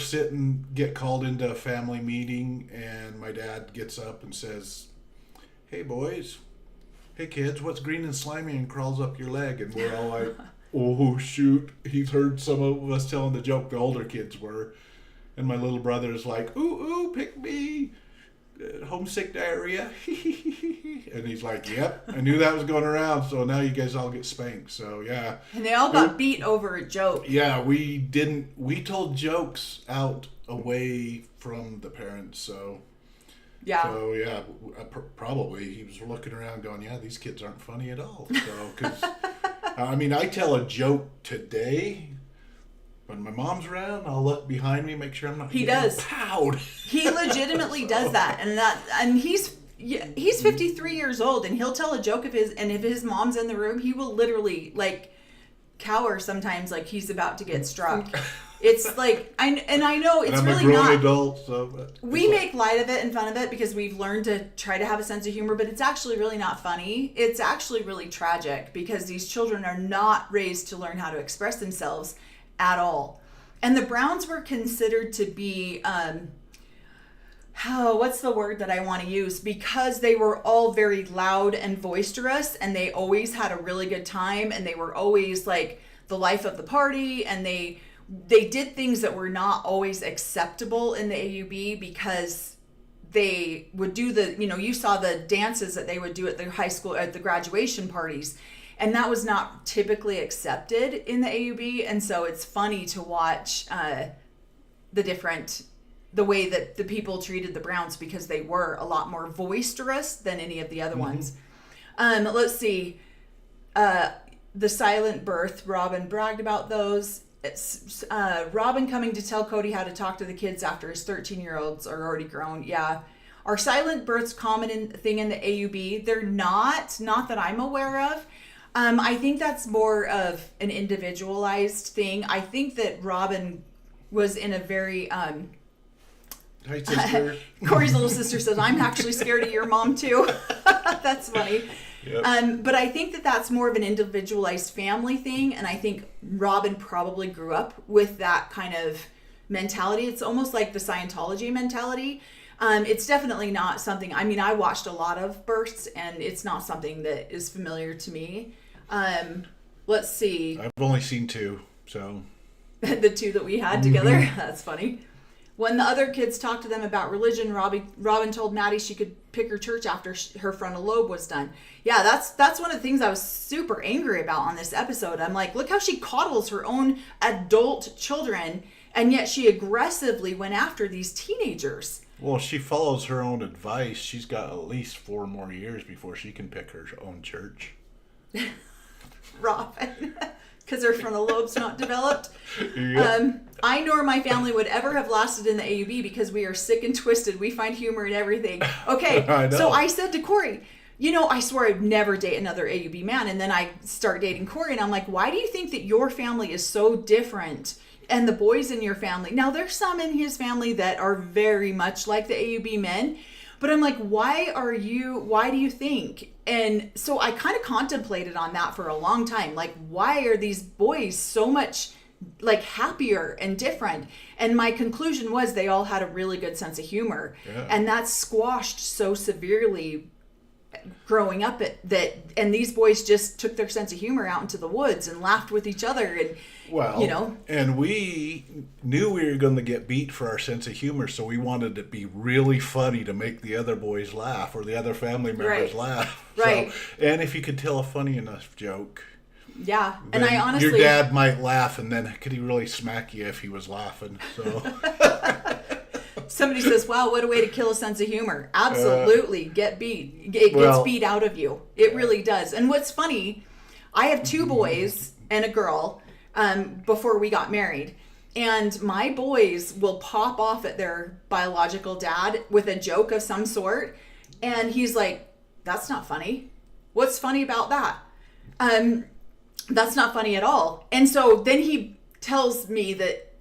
get called into a family meeting, and my dad gets up and says, "Hey boys, hey kids, what's green and slimy and crawls up your leg?" And we're all like, "Oh shoot, he's heard some of us telling the joke." The older kids were, and my little brother's like, "Ooh, pick me, homesick diarrhea." And he's like, "Yep, I knew that was going around, so now you guys all get spanked." So yeah. And they all got beat over a joke. Yeah, we told jokes out away from the parents, so. Yeah. So yeah, probably he was looking around going, "Yeah, these kids aren't funny at all." So, because I mean, I tell a joke today, when my mom's around, I'll look behind me, make sure I'm not. He does. Proud. He legitimately does that, and he's 53 years old, and he'll tell a joke of his, and if his mom's in the room, he will literally like cower sometimes, like he's about to get struck. It's like, I know it's I'm really a grown not. adult, so We make light of it and fun of it because we've learned to try to have a sense of humor, but it's actually really not funny. It's actually really tragic because these children are not raised to learn how to express themselves at all. And the Browns were considered to be, what's the word that I want to use? Because they were all very loud and boisterous, and they always had a really good time, and they were always like the life of the party, and they did things that were not always acceptable in the AUB because they would do you saw the dances that they would do at the high school, at the graduation parties, and that was not typically accepted in the AUB. And so it's funny to watch the way that the people treated the Browns, because they were a lot more boisterous than any of the other ones. Let's see. The silent birth, Robyn bragged about those. It's Robyn coming to tell Cody how to talk to the kids after his 13-year-olds are already grown. Yeah. Are silent births common thing in the AUB? They're not that I'm aware of. I think that's more of an individualized thing. I think that Robyn was in a very... Hi, sister. Corey's little sister says, "I'm actually scared of your mom too." That's funny. Yep. But I think that that's more of an individualized family thing, and I think Robyn probably grew up with that kind of mentality. It's almost like the Scientology mentality. It's definitely not something, I mean, I watched a lot of births, and it's not something that is familiar to me. Let's see. I've only seen 2, so. The 2 that we had together? That's funny. When the other kids talked to them about religion, Robyn told Maddie she could pick her church after her frontal lobe was done. Yeah, that's one of the things I was super angry about on this episode. I'm like, look how she coddles her own adult children, and yet she aggressively went after these teenagers. Well, she follows her own advice. She's got at least 4 more years before she can pick her own church. Robyn. Because her frontal lobe's not developed. Yep. I nor my family would ever have lasted in the AUB because we are sick and twisted. We find humor in everything. Okay, so I said to Corey, I swore I'd never date another AUB man. And then I start dating Corey, and I'm like, why do you think that your family is so different? And the boys in your family. Now, there's some in his family that are very much like the AUB men. But I'm like, why do you think? And so I kind of contemplated on that for a long time. Like, why are these boys so much like happier and different? And my conclusion was they all had a really good sense of humor. Yeah. And that's squashed so severely growing up and these boys just took their sense of humor out into the woods and laughed with each other. And and we knew we were going to get beat for our sense of humor, so we wanted to be really funny to make the other boys laugh or the other family members laugh. Right. So, and if you could tell a funny enough joke, yeah. And I honestly, your dad might laugh, and then could he really smack you if he was laughing? So. Somebody says, "Wow, what a way to kill a sense of humor." Absolutely, get beat. It gets beat out of you. It really does. And what's funny, I have 2 boys and a girl. Before we got married, and my boys will pop off at their biological dad with a joke of some sort, and he's like, "That's not funny. What's funny about that? That's not funny at all." And so then he tells me that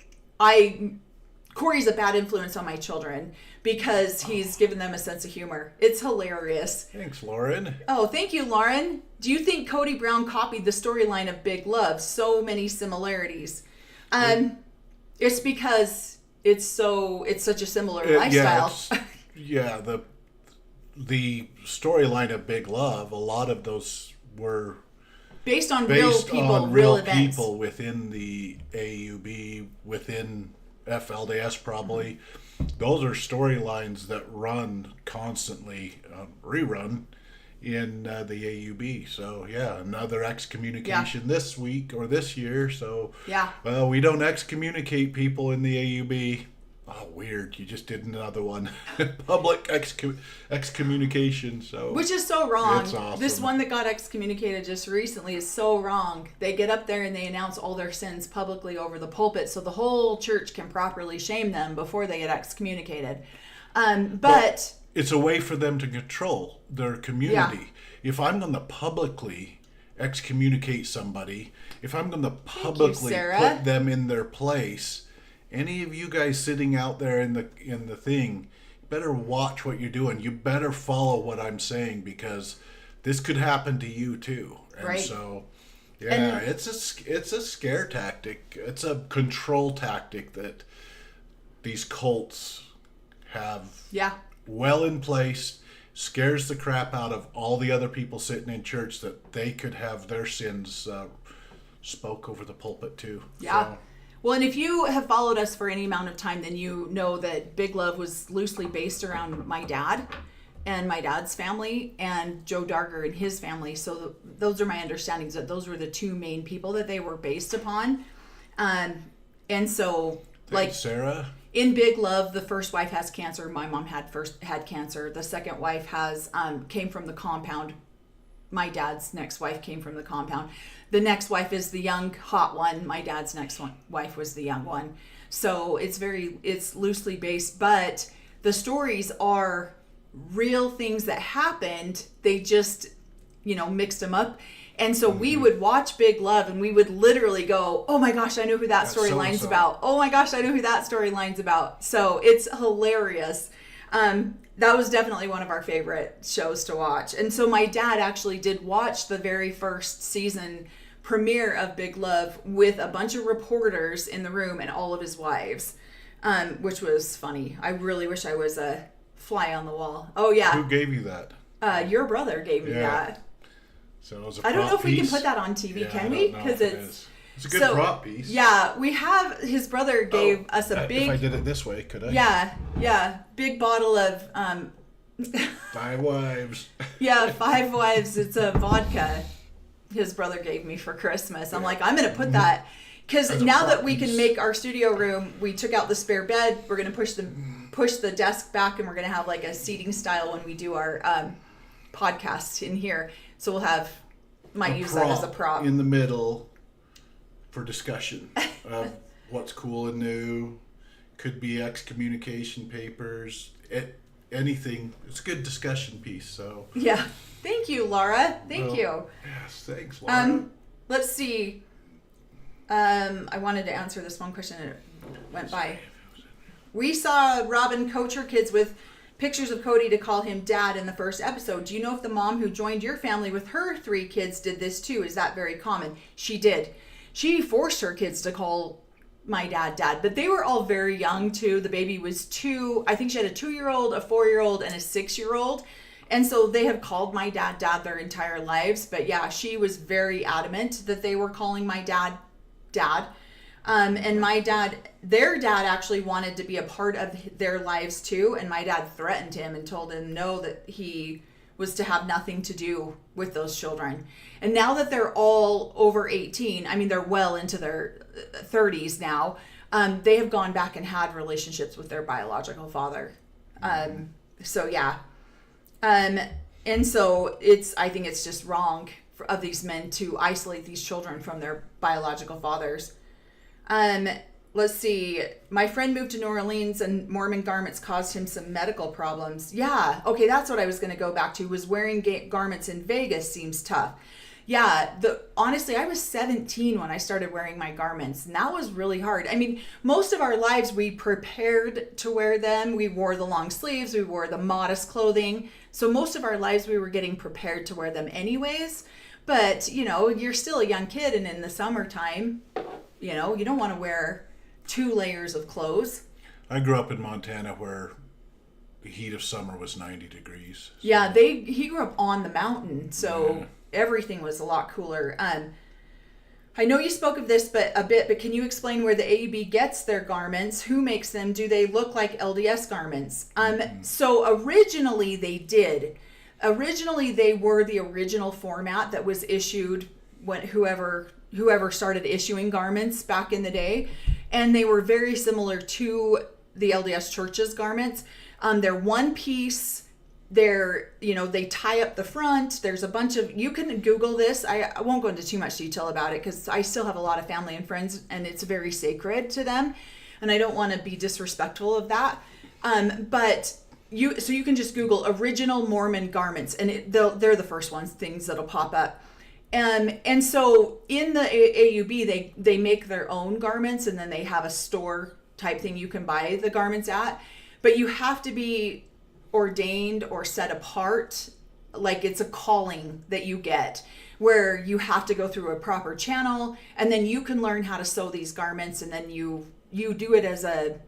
Cory's a bad influence on my children because he's given them a sense of humor. It's hilarious. Thanks, Lauren. Oh, thank you, Lauren. Do you think Cody Brown copied the storyline of Big Love? So many similarities. It's because it's such a similar lifestyle. Yeah, the storyline of Big Love, a lot of those were based on real people, real events. People within the AUB, within FLDS probably. Those are storylines that run constantly, rerun in the AUB. So yeah, another excommunication this week or this year. So yeah, well, we don't excommunicate people in the AUB. Oh, weird! You just did another one, public excommunication. So which is so wrong. It's awesome. This one that got excommunicated just recently is so wrong. They get up there and they announce all their sins publicly over the pulpit, so the whole church can properly shame them before they get excommunicated. But it's a way for them to control their community. Yeah. If I'm going to publicly excommunicate somebody, if I'm going to publicly put them in their place. Any of you guys sitting out there in the thing, better watch what you're doing. You better follow what I'm saying because this could happen to you too. And right. So, yeah, it's a scare tactic. It's a control tactic that these cults have. Yeah. Well in place. Scares the crap out of all the other people sitting in church that they could have their sins spoke over the pulpit too. Yeah. So, well, and if you have followed us for any amount of time, then you know that Big Love was loosely based around my dad and my dad's family and Joe Darger and his family. So those are my understandings, that those were the two main people that they were based upon. And so, thanks, Sarah. In Big Love, the first wife has cancer. My mom had cancer. The second wife came from the compound. My dad's next wife came from the compound. The next wife is the young, hot one. My dad's next wife was the young one. So it's loosely based, but the stories are real things that happened. They just, mixed them up. And so we would watch Big Love and we would literally go, oh my gosh, I know who that storyline's about. Oh my gosh, I know who that storyline's about. So it's hilarious. That was definitely one of our favorite shows to watch. And so my dad actually did watch the very first season premiere of Big Love with a bunch of reporters in the room and all of his wives, which was funny. I really wish I was a fly on the wall. Oh, yeah. Who gave you that? Your brother gave me that. So it was a I don't know if piece. we can put that on TV, can we? Because it's a good prop piece. Yeah, we have, his brother gave us a big... If I did it this way, could I? Yeah. Big bottle of... 5 wives. Yeah, 5 wives. It's a vodka his brother gave me for Christmas. I'm like, I'm going to put that... Because now that we can make our studio room, we took out the spare bed. We're going to push the desk back, and we're going to have like a seating style when we do our podcast in here. So we'll might use that as a prop. In the middle for discussion of what's cool and new. Could be excommunication papers, anything. It's a good discussion piece. So yeah. Thank you, Laura. Thank you. Yes, thanks, Laura. Let's see. I wanted to answer this one question and it went by. We saw Robyn coach her kids with pictures of Cody to call him dad in the first episode. Do you know if the mom who joined your family with her 3 kids did this too? Is that very common? She did. She forced her kids to call my dad, but they were all very young too. The baby was 2. I think she had a 2-year-old, a 4-year-old, and a 6-year-old. And so they have called my dad their entire lives. But yeah, she was very adamant that they were calling my dad. And my dad, their dad actually wanted to be a part of their lives too. And my dad threatened him and told him no, that he was to have nothing to do with those children. And now that they're all over 18, I mean, they're well into their 30s now, they have gone back and had relationships with their biological father. So yeah. And so I think it's just wrong of these men to isolate these children from their biological fathers. Let's see. My friend moved to New Orleans and Mormon garments caused him some medical problems. Yeah. Okay. That's what I was going to go back to, was wearing garments in Vegas seems tough. Yeah, honestly, I was 17 when I started wearing my garments, and that was really hard. I mean, most of our lives we prepared to wear them. We wore the long sleeves, we wore the modest clothing. So most of our lives we were getting prepared to wear them anyways. But, you're still a young kid, and in the summertime, you don't want to wear 2 layers of clothes. I grew up in Montana where the heat of summer was 90 degrees. So. Yeah, he grew up on the mountain, so everything was a lot cooler. I know you spoke of this a bit, but can you explain where the AUB gets their garments? Who makes them? Do they look like LDS garments? So originally they did. Originally they were the original format that was issued when whoever started issuing garments back in the day, and they were very similar to the LDS Church's garments. They're one piece. They tie up the front. There's a bunch of, you can Google this. I won't go into too much detail about it because I still have a lot of family and friends and it's very sacred to them. And I don't want to be disrespectful of that. But you can just Google original Mormon garments and they're the first things that'll pop up. And so in the AUB, they make their own garments and then they have a store type thing you can buy the garments at. But you have to be ordained or set apart, like it's a calling that you get where you have to go through a proper channel, and then you can learn how to sew these garments, and then you do it as a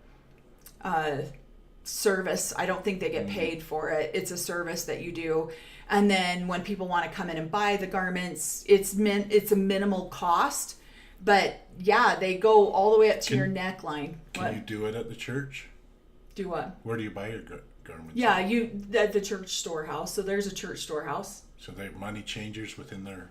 service. I don't think they get paid for it. It's a service that you do, and then when people want to come in and buy the garments, it's a minimal cost, but yeah, they go all the way up to your neckline. Can you do it at the church? Do what? Where do you buy your garments? Yeah, at the church storehouse. So there's a church storehouse. So they have money changers within their...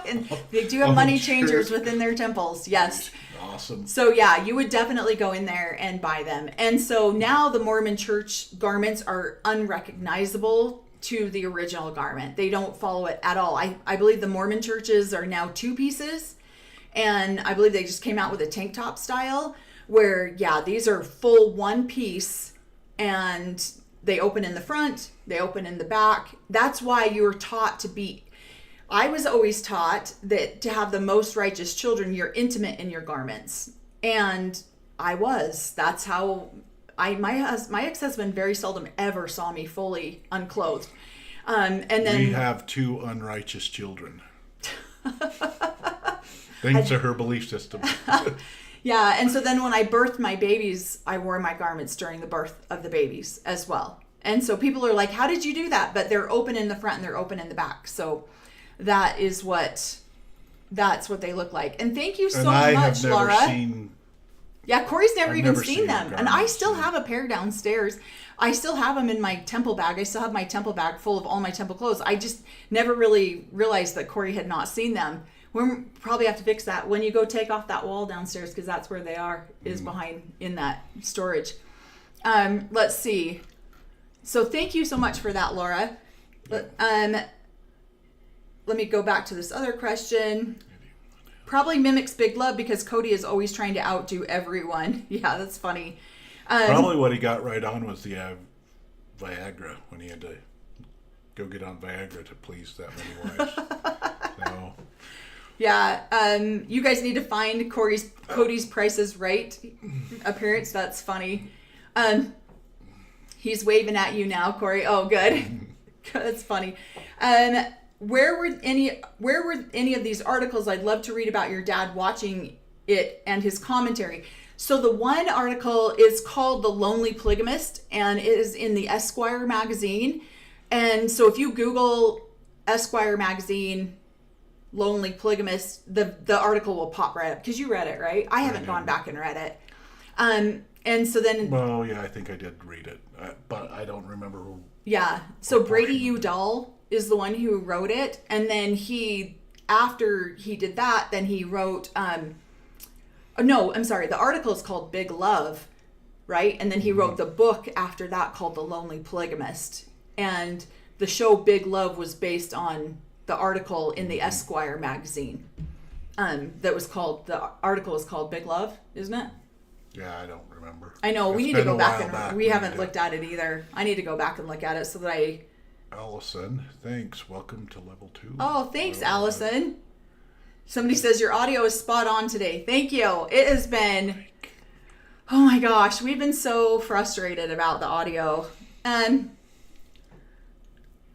And they do have money changers within their temples. Yes. Awesome. So yeah, you would definitely go in there and buy them. And so now the Mormon church garments are unrecognizable to the original garment. They don't follow it at all. I believe the Mormon churches are now 2 pieces. And I believe they just came out with a tank top style where, yeah, these are full 1 piece and they open in the front, they open in the back. That's why you were taught I was always taught that to have the most righteous children, you're intimate in your garments. And I was. That's how my ex-husband very seldom ever saw me fully unclothed. And then we have 2 unrighteous children. Thanks to her belief system. Yeah, and so then when I birthed my babies, I wore my garments during the birth of the babies as well. And so people are like, how did you do that? But they're open in the front and they're open in the back. So that's what they look like. And thank you so much, Laura. Yeah, Cory's never even seen them. And I still have a pair downstairs. I still have them in my temple bag. I still have my temple bag full of all my temple clothes. I just never really realized that Cory had not seen them. We'll probably have to fix that when you go take off that wall downstairs, because that's where they are, is behind in that storage. Let's see. So thank you so much for that, Laura. Let me go back to this other question. Probably mimics Big Love because Cody is always trying to outdo everyone. Yeah, that's funny. Probably what he got right on was the Viagra, when he had to go get on Viagra to please that many wives. So. Yeah, you guys need to find Cody's Price is Right appearance. That's funny. He's waving at you now, Cory. Oh, good. That's funny. Where were any of these articles? I'd love to read about your dad watching it and his commentary. So the one article is called The Lonely Polygamist, and it is in the Esquire magazine. And so if you Google Esquire magazine, Lonely Polygamist, the article will pop right up, because you read it, right? I haven't gone back and read it. And so then... Well, yeah, I think I did read it, but I don't remember who... Yeah, so Brady Udall is the one who wrote it, and then after he did that, then he wrote... no, I'm sorry, the article is called Big Love, right? And then he wrote the book after that called The Lonely Polygamist. And the show Big Love was based on the article in the Esquire magazine. The article is called Big Love, isn't it? Yeah, I don't remember. I know, we need to go back we haven't looked at it either. I need to go back and look at it so that Allison, thanks. Welcome to level 2. Oh, thanks, Allison. Somebody says your audio is spot on today. Thank you. It has been, oh my gosh, we've been so frustrated about the audio.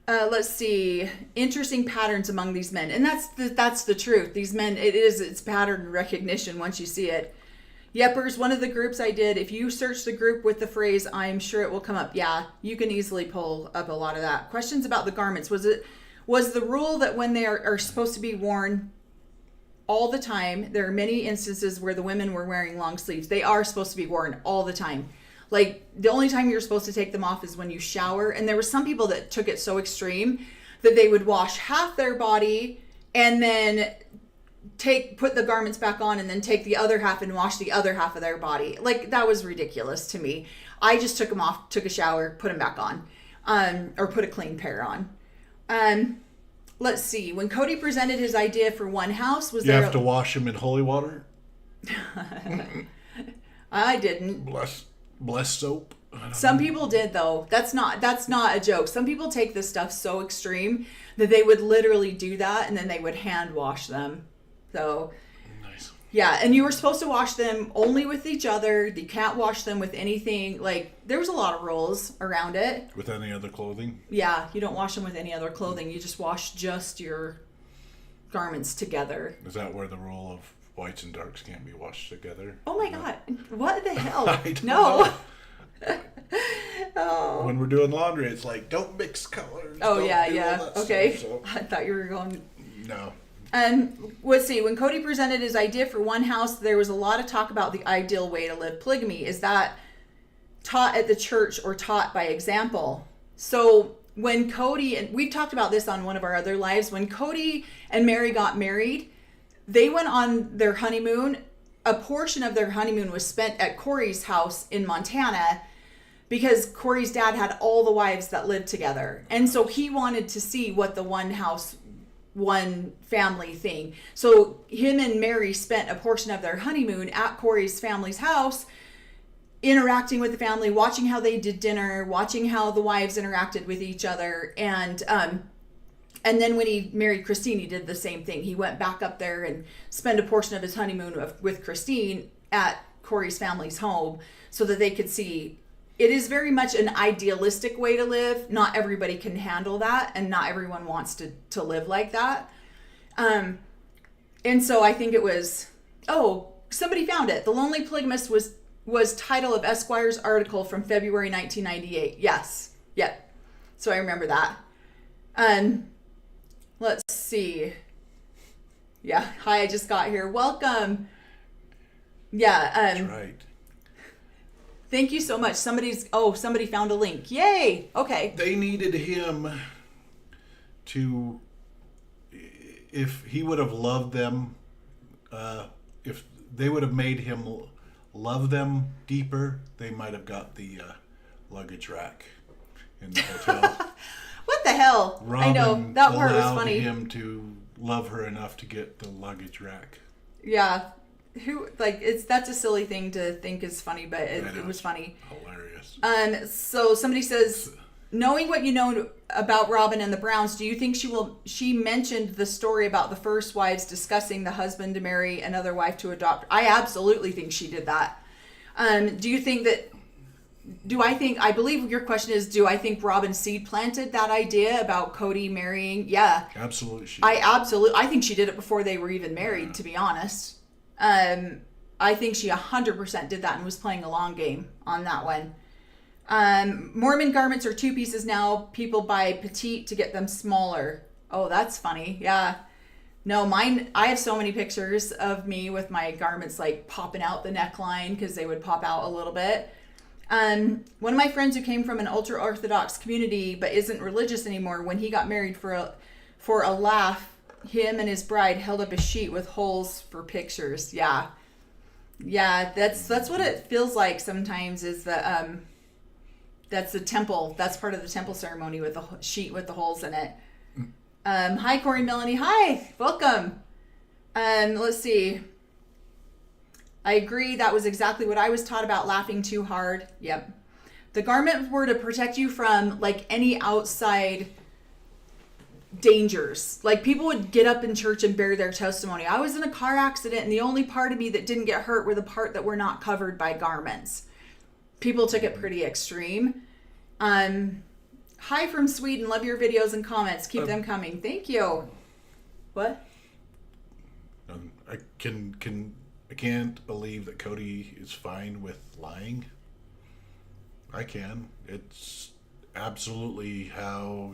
Let's see, interesting patterns among these men, and that's the truth. These men, it's pattern recognition once you see it. Yepers, one of the groups I did, if you search the group with the phrase, I'm sure it will come up. Yeah, you can easily pull up a lot of that. Questions about the garments. Was the rule that when they are supposed to be worn all the time, there are many instances where the women were wearing long sleeves. They are supposed to be worn all the time. Like, the only time you're supposed to take them off is when you shower. And there were some people that took it so extreme that they would wash half their body and then put the garments back on and then take the other half and wash the other half of their body. Like, that was ridiculous to me. I just took them off, took a shower, put them back on, or put a clean pair on. Let's see. When Cody presented his idea for one house, you have to wash them in holy water? I didn't. Bless soap. Some people did, though. That's not a joke. Some people take this stuff so extreme that they would literally do that and then they would hand wash them. So, nice. Yeah, and you were supposed to wash them only with each other. You can't wash them with anything. Like, there was a lot of rules around it. With any other clothing? Yeah, you don't wash them with any other clothing. You just wash just your garments together. Is that where the rule of whites and darks can't be washed together? Oh my God. What the hell? I don't No. know. Oh. When we're doing laundry, it's like, don't mix colors. Oh, don't yeah, do yeah. all that Okay. stuff, so. I thought you were going. No. Let's see. When Cody presented his idea for one house, there was a lot of talk about the ideal way to live polygamy. Is that taught at the church or taught by example? So when Cody, and we've talked about this on one of our other lives, when Cody and Mary got married, they went on their honeymoon. A portion of their honeymoon was spent at Cory's house in Montana because Cory's dad had all the wives that lived together. And so he wanted to see what the one house, one family thing. So him and Mary spent a portion of their honeymoon at Cory's family's house, interacting with the family, watching how they did dinner, watching how the wives interacted with each other. And then when he married Christine, he did the same thing. He went back up there and spent a portion of his honeymoon with Christine at Cory's family's home so that they could see. It is very much an idealistic way to live. Not everybody can handle that, and not everyone wants to live like that. And so I think it was, somebody found it. The Lonely Polygamist was title of Esquire's article from February 1998. Yes. Yep. So I remember that. Let's see. Yeah. Hi, I just got here. Welcome. Yeah. That's right. Thank you so much. Somebody found a link. Yay. Okay. They needed him to, if he would have loved them, if they would have made him love them deeper, they might have got the luggage rack in the hotel. What the hell? Robyn I know. That part was allowed funny. him to love her enough to get the luggage rack. Yeah. That's a silly thing to think is funny, but it was funny. Hilarious. So somebody says, knowing what you know about Robyn and the Browns, do you think she mentioned the story about the first wives discussing the husband to marry another wife to adopt? I absolutely think she did that. I believe your question is, do I think Robyn seed planted that idea about Cody marrying? Yeah. Absolutely. I think she did it before they were even married, to be honest. I think she 100% did that and was playing a long game on that one. Mormon garments are 2 pieces now. People buy petite to get them smaller. Oh, that's funny. Yeah. No, mine, I have so many pictures of me with my garments like popping out the neckline because they would pop out a little bit. One of my friends who came from an ultra-Orthodox community but isn't religious anymore, when he got married for a laugh, him and his bride held up a sheet with holes for pictures. Yeah. Yeah, that's what it feels like sometimes is that's the temple. That's part of the temple ceremony with the sheet with the holes in it. Hi, Cory Melanie. Hi, welcome. Let's see. I agree. That was exactly what I was taught about laughing too hard. Yep. The garments were to protect you from like any outside dangers. Like, people would get up in church and bear their testimony. I was in a car accident, and the only part of me that didn't get hurt were the part that were not covered by garments. People took it pretty extreme. Hi from Sweden. Love your videos and comments. Keep them coming. Thank you. What? I can't believe that Cody is fine with lying. I can. It's absolutely how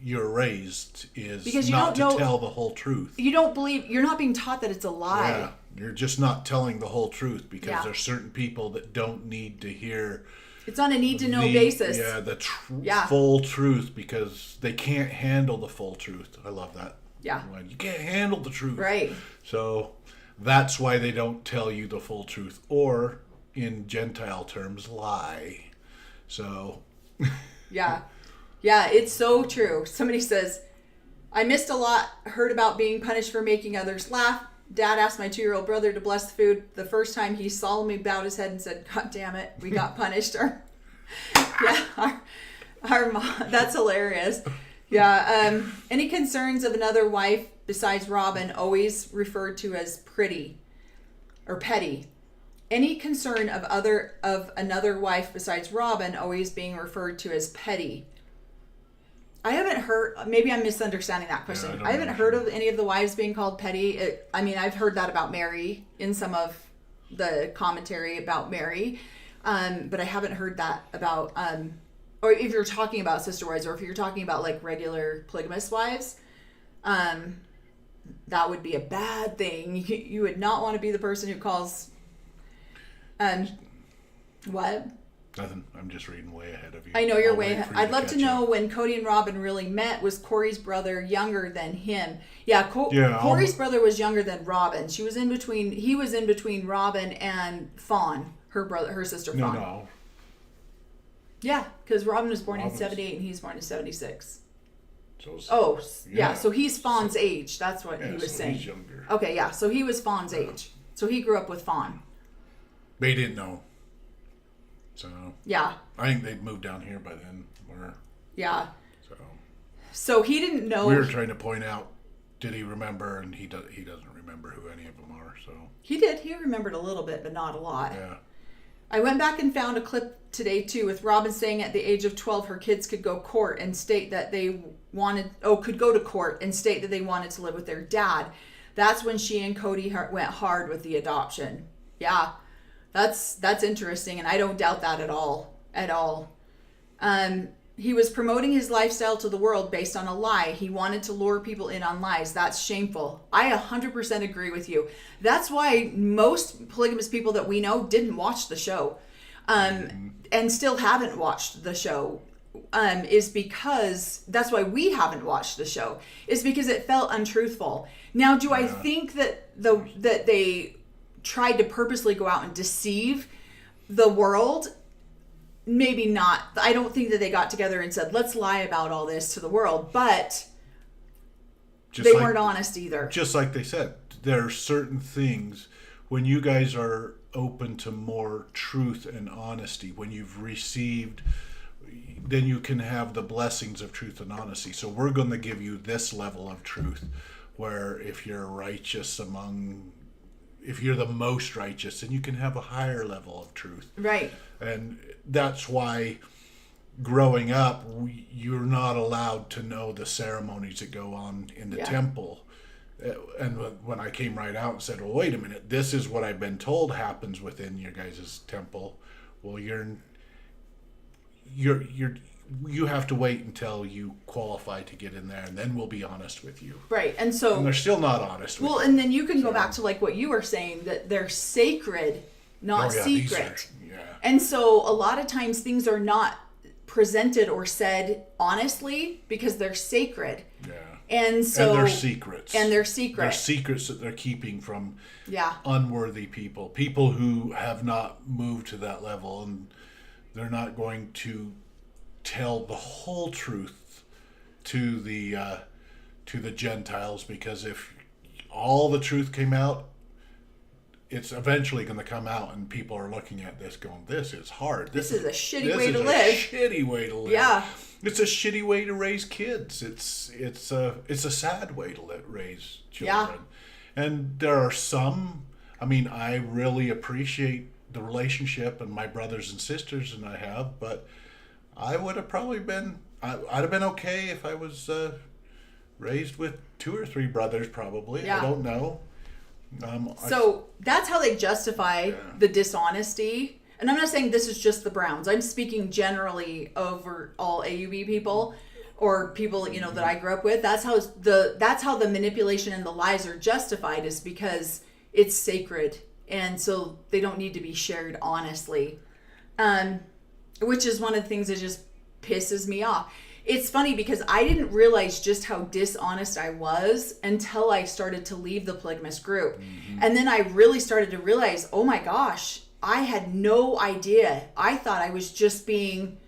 you're raised, is because you not don't to know, tell the whole truth. You don't believe, you're not being taught that it's a lie. Yeah, you're just not telling the whole truth, because Yeah. there's certain people that don't need to hear. It's on a need-to-know basis. Yeah, the full truth, because they can't handle the full truth. I love that. Yeah. When you can't handle the truth. Right. So that's why they don't tell you the full truth, or in Gentile terms, lie. So. Yeah. Yeah, it's so true. Somebody says, I missed a lot, heard about being punished for making others laugh. Dad asked my 2-year-old brother to bless the food. The first time, he solemnly bowed his head and said, God damn it, we got punished. Our mom, that's hilarious. Yeah. Any concerns of another wife besides Robyn, always referred to as pretty or petty? Any concern of another wife besides Robyn always being referred to as petty? I haven't heard, maybe I'm misunderstanding that question. Yeah, I haven't heard of any of the wives being called petty. I've heard that about Mary in some of the commentary about Mary. But I haven't heard that about, or if you're talking about sister wives, or if you're talking about like regular polygamous wives, that would be a bad thing. You would not want to be the person who calls, what? Nothing. I'm just reading way ahead of you. I know you're I'll way wait ahead. for you I'd love to catch know up. when Cody and Robyn really met. Was Cory's brother younger than him? Yeah, Yeah, Cory's brother was younger than Robyn. He was in between Robyn and Fawn, her sister Fawn. No. Yeah, because Robyn was born in Robyn's- 78 and he's born in 76. So Yeah, so he's Fawn's age. That's what yeah, he was so saying. he's younger. Okay, yeah, so he was Fawn's age. So he grew up with Fawn. They didn't know. So Yeah, I think they'd moved down here by then. yeah. So So he didn't know. we were trying to point out, did he remember? And he doesn't remember who any of them are. So He did. He remembered a little bit, but not a lot. yeah. I went back and found a clip today too with Robyn saying at the age of 12 her kids could go court and state that they could go to court and state that they wanted to live with their dad. That's when she and Cody went hard with the adoption. Yeah, that's interesting, and I don't doubt that at all. He was promoting his lifestyle to the world based on a lie. He wanted to lure people in on lies. That's shameful. I 100% agree with you. That's why most polygamous people that we know didn't watch the show, and still haven't watched the show. Is because that's why we haven't watched the show. Is because it felt untruthful. Now, do I think that that they tried to purposely go out and deceive the world? Maybe not. I don't think that they got together and said, let's lie about all this to the world, but they weren't honest either. Just like they said, there are certain things when you guys are open to more truth and honesty, when you've received, then you can have the blessings of truth and honesty. So we're going to give you this level of truth, where if you're righteous if you're the most righteous, then you can have a higher level of truth. Right. And that's why growing up, you're not allowed to know the ceremonies that go on in the temple. And when I came right out and said, well, wait a minute, this is what I've been told happens within your guys' temple. Well, you have to wait until you qualify to get in there, and then we'll be honest with you. Right. And they're still not honest with you. And then you can go back to like what you were saying, that they're sacred, not secret. And so a lot of times things are not presented or said honestly because they're sacred. Yeah. And so they're secrets. They're secrets that they're keeping from Yeah. unworthy people who have not moved to that level, and they're not going to tell the whole truth to the Gentiles, because if all the truth came out, it's eventually going to come out, and people are looking at this going, this is hard. This is a shitty way this to is live. a shitty way to live. Yeah. It's a shitty way to raise kids. It's a sad way to raise children. Yeah. And there are some, I mean, I really appreciate the relationship and my brothers and sisters and I have, but I would have probably been, I'd have been okay if I was raised with 2 or 3 brothers probably. Yeah. I don't know. So that's how they justify the dishonesty. And I'm not saying this is just the Browns. I'm speaking generally over all AUB people or people, you know, that I grew up with. That's how the manipulation and the lies are justified, is because it's sacred. And so they don't need to be shared honestly. Which is one of the things that just pisses me off. It's funny because I didn't realize just how dishonest I was until I started to leave the polygamous group. Mm-hmm. And then I really started to realize, oh my gosh, I had no idea. I thought I was just being,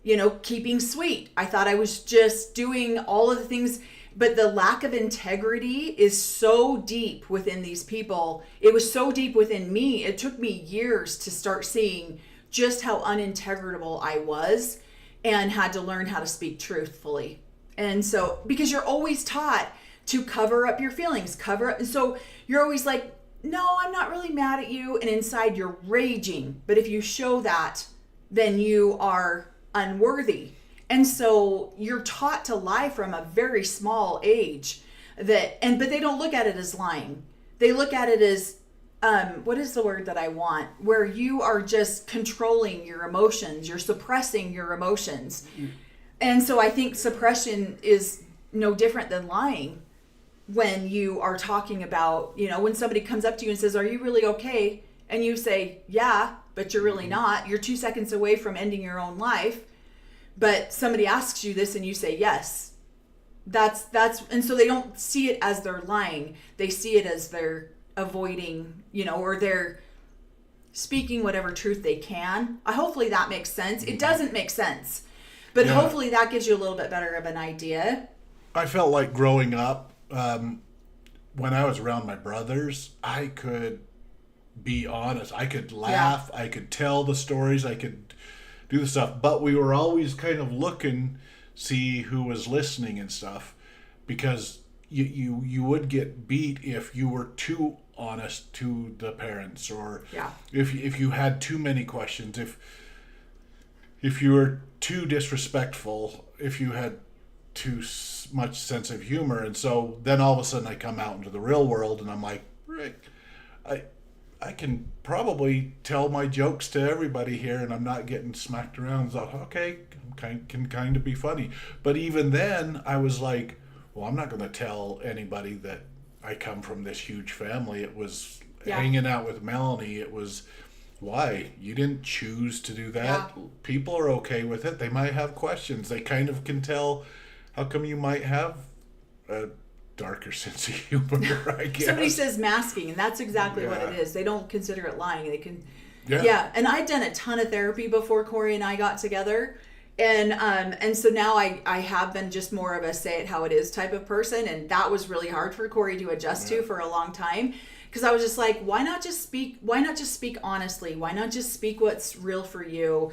you know, keeping sweet. I thought I was just doing all of the things. But the lack of integrity is so deep within these people. It was so deep within me. It took me years to start seeing just how unintegrable I was, and had to learn how to speak truthfully. And so, because you're always taught to cover up your feelings, and so you're always like, no, I'm not really mad at you. And inside you're raging. But if you show that, then you are unworthy. And so you're taught to lie from a very small age, but they don't look at it as lying. They look at it as, what is the word that I want? Where you are just controlling your emotions. You're suppressing your emotions. Mm. And so I think suppression is no different than lying when you are talking about, you know, when somebody comes up to you and says, are you really okay? And you say, yeah, but you're really not. You're 2 seconds away from ending your own life. But somebody asks you this and you say, yes. That's, and so they don't see it as they're lying. They see it as they're avoiding, you know, or they're speaking whatever truth they can. Hopefully that makes sense. It doesn't make sense, but hopefully that gives you a little bit better of an idea. I felt like growing up, when I was around my brothers, I could be honest. I could laugh. Yeah. I could tell the stories. I could do the stuff, but we were always kind of looking, see who was listening and stuff, because you would get beat if you were too honest to the parents, or if you had too many questions, if you were too disrespectful, if you had too much sense of humor. And so then all of a sudden I come out into the real world and I'm like, Rick, I can probably tell my jokes to everybody here and I'm not getting smacked around. So okay, can kind of be funny. But even then I was like, well, I'm not going to tell anybody that I come from this huge family. It was hanging out with Melanie. It was, why? You didn't choose to do that. Yeah. People are okay with it. They might have questions. They kind of can tell how come you might have a darker sense of humor, I guess. Somebody says masking, and that's exactly what it is. They don't consider it lying. They can, and I'd done a ton of therapy before Cory and I got together. And so now I have been just more of a say it how it is type of person. And that was really hard for Cory to adjust to for a long time. Because I was just like, why not just speak honestly? Why not just speak what's real for you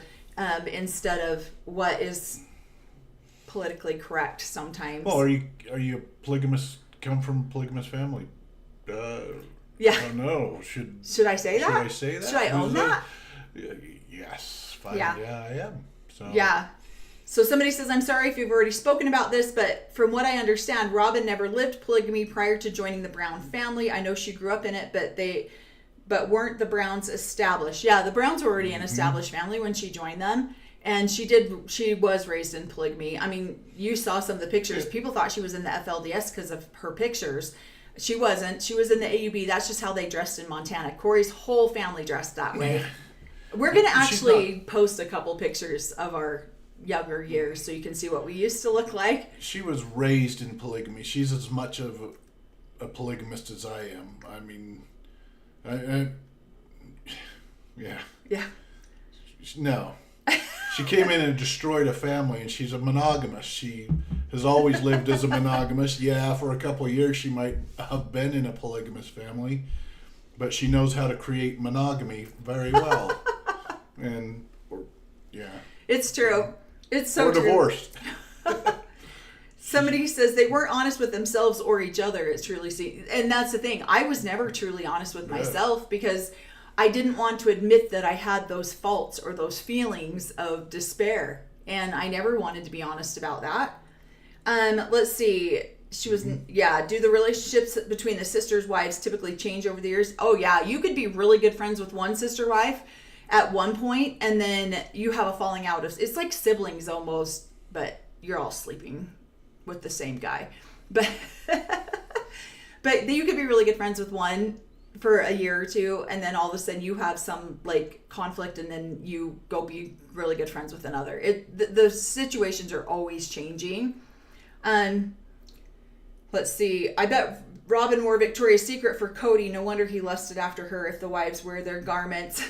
instead of what is politically correct sometimes? Well, are you a polygamous, come from a polygamous family? Yeah. I don't know. Should I say that? Should I say that? Should I own that? Yes. Fine. Yeah. Yeah, I am. So. Yeah. So somebody says, I'm sorry if you've already spoken about this, but from what I understand, Robyn never lived polygamy prior to joining the Brown family. I know she grew up in it, but weren't the Browns established? Yeah, the Browns were already an established family when she joined them. And she was raised in polygamy. I mean, you saw some of the pictures. People thought she was in the FLDS because of her pictures. She wasn't. She was in the AUB. That's just how they dressed in Montana. Cory's whole family dressed that way. We're going to actually post a couple pictures of our younger years so you can see what we used to look like. She was raised in polygamy. She's as much of a polygamist as I am. I mean, Yeah. No. She came in and destroyed a family, and she's a monogamous. She has always lived as a monogamous. Yeah, for a couple of years she might have been in a polygamous family, but she knows how to create monogamy very well. Yeah. It's true. It's so true. Or divorced. Somebody says they weren't honest with themselves or each other. It's truly and that's the thing. I was never truly honest with myself because I didn't want to admit that I had those faults or those feelings of despair, and I never wanted to be honest about that. Let's see. She was, do the relationships between the sisters' wives typically change over the years? Oh, yeah. You could be really good friends with one sister wife at one point, and then you have a falling out. It's like siblings almost, but you're all sleeping with the same guy. But you could be really good friends with one for a year or two, and then all of a sudden you have some like conflict, and then you go be really good friends with another. The situations are always changing. Let's see. I bet Robyn wore Victoria's Secret for Cody. No wonder he lusted after her if the wives wear their garments.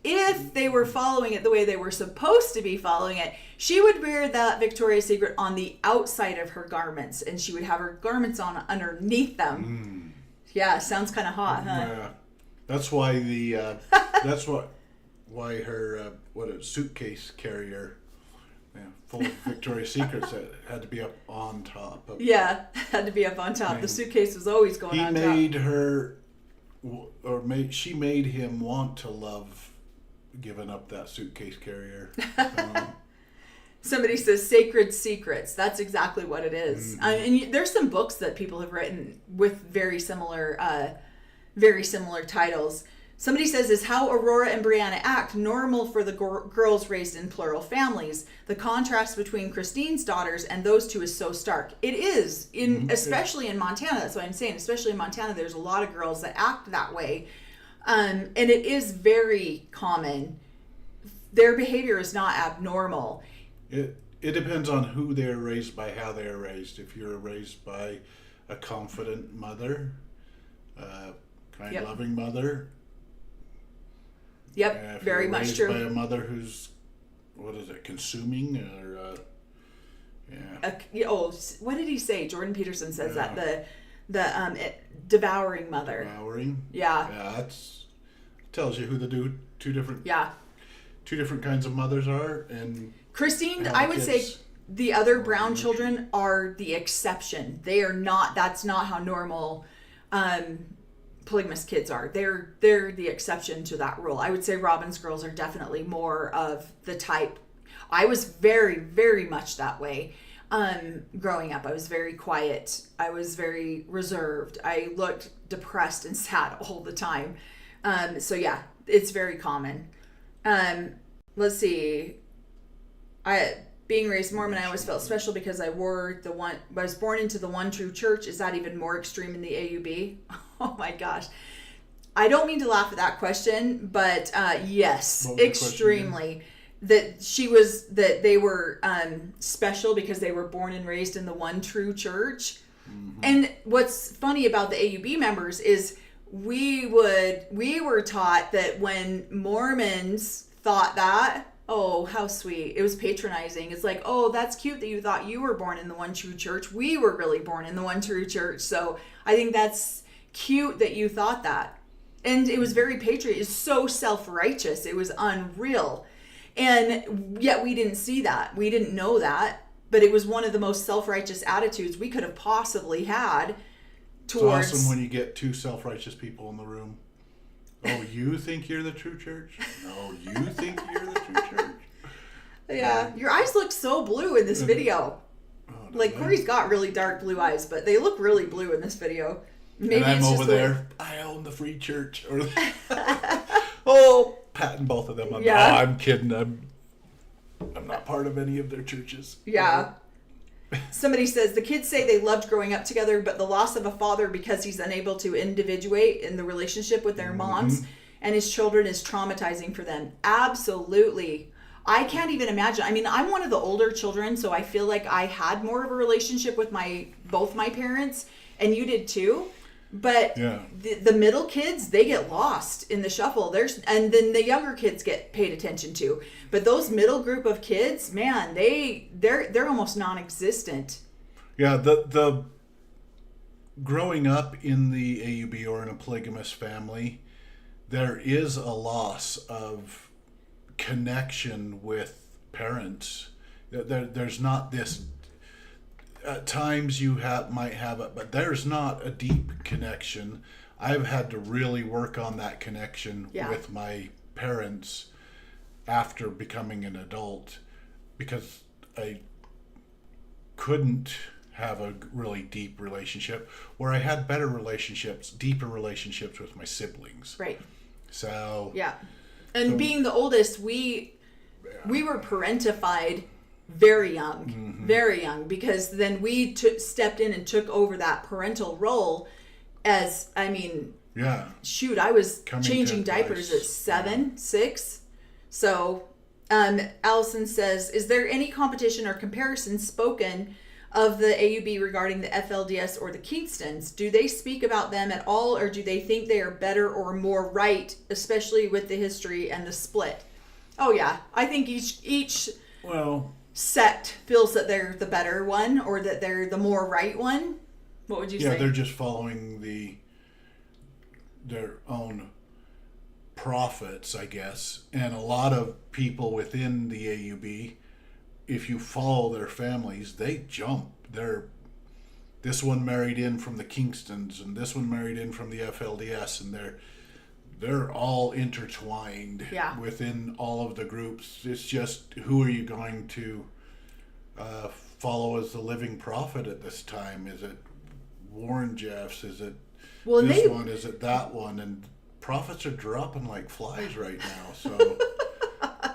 If they were following it the way they were supposed to be following it, she would wear that Victoria's Secret on the outside of her garments, and she would have her garments on underneath them. Yeah, sounds kind of hot, huh? Yeah. That's why why her suitcase carrier, full of Victoria's Secrets, that had to be up on top. Had to be up on top. The suitcase was always going on top. She made him want to love giving up that suitcase carrier. Somebody says sacred secrets. That's exactly what it is. And there's some books that people have written with very similar titles. Somebody says, is how Aurora and Brianna act normal for the girls raised in plural families? The contrast between Christine's daughters and those two is so stark. It is, especially in Montana. That's what I'm saying. Especially in Montana, there's a lot of girls that act that way. And it is very common. Their behavior is not abnormal. It depends on who they're raised by, how they're raised. If you're raised by a confident mother, kind, loving mother. Yep, very much true. By a mother who's, consuming or what did he say? Jordan Peterson says that the devouring mother. Devouring. Yeah. Yeah, tells you who the two different kinds of mothers are. And Christine, I would say the other brown children are the exception. They are not. That's not how normal polygamous kids are. They're the exception to that rule. I would say Robyn's girls are definitely more of the type. I was very, very much that way. Growing up, I was very quiet. I was very reserved. I looked depressed and sad all the time. So yeah, it's very common. Let's see. Being raised Mormon, I always felt special because I was born into the one true church. Is that even more extreme in the AUB? Oh my gosh. I don't mean to laugh at that question, but yes, extremely. That they were special because they were born and raised in the one true church. And what's funny about the AUB members is we were taught that when Mormons thought that, oh, how sweet. It was patronizing. It's like, oh, that's cute that you thought you were born in the one true church. We were really born in the one true church. So I think that's cute that you thought that. And it was very patriot. It's so self-righteous. It was unreal. And yet we didn't see that. We didn't know that. But it was one of the most self-righteous attitudes we could have possibly had towards... It's awesome when you get two self-righteous people in the room. Oh, you think you're the true church? No, you think you're the true church? Yeah. Your eyes look so blue in this video. Like, Cory's got really dark blue eyes, but they look really blue in this video. Maybe and I'm it's over just there. I own the free church. Oh, patting both of them. No, I'm kidding. I'm not part of any of their churches. Yeah. Somebody says the kids say they loved growing up together, but the loss of a father because he's unable to individuate in the relationship with their moms and his children is traumatizing for them. Absolutely. I can't even imagine. I mean, I'm one of the older children, so I feel like I had more of a relationship with both my parents, and you did too. But the middle kids, they get lost in the shuffle. And then the younger kids get paid attention to. But those middle group of kids, man, they're almost non-existent. Yeah, growing up in the AUB or in a polygamous family, there is a loss of connection with parents. There's not this. At times you might have it, but there's not a deep connection. I've had to really work on that connection with my parents after becoming an adult, because I couldn't have a really deep relationship, where I had better relationships, deeper relationships with my siblings. Right. So and being the oldest, we were parentified very young, very young, because then we stepped in and took over that parental role. As I mean, shoot, I was changing diapers at 7, 6. So, Allison says, is there any competition or comparison spoken of the AUB regarding the FLDS or the Kingstons? Do they speak about them at all, or do they think they are better or more right, especially with the history and the split? Oh yeah, I think each sect feels that they're the better one, or that they're the more right one. What would you say? Yeah, they're just following their own prophets, I guess. And a lot of people within the AUB, if you follow their families, they jump. This one married in from the Kingstons, and this one married in from the FLDS, and they're all intertwined within all of the groups. It's just, who are you going to follow as the living prophet at this time? Is it Warren Jeffs? Is it this one? Is it that one? And prophets are dropping like flies right now, so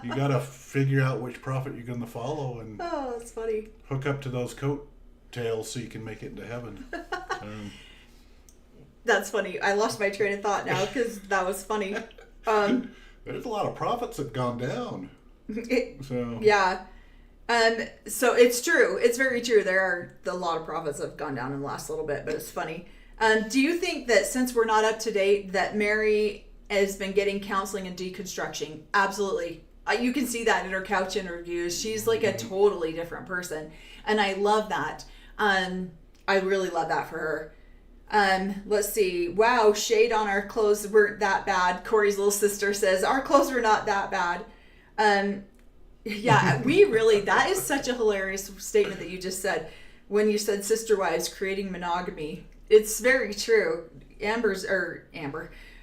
you got to figure out which prophet you're going to follow and that's funny. Hook up to those coattails so you can make it into heaven. That's funny. I lost my train of thought now because that was funny. There's a lot of prophets that have gone down. So it's true. It's very true. There are a lot of prophets that have gone down in the last little bit, but it's funny. Do you think that since we're not up to date, that Mary has been getting counseling and deconstruction? Absolutely. You can see that in her couch interviews. She's like a totally different person. And I love that. I really love that for her. Let's see. Wow, shade on our clothes weren't that bad. Cory's little sister says, our clothes were not that bad. That is such a hilarious statement that you just said when you said sister wives creating monogamy. It's very true.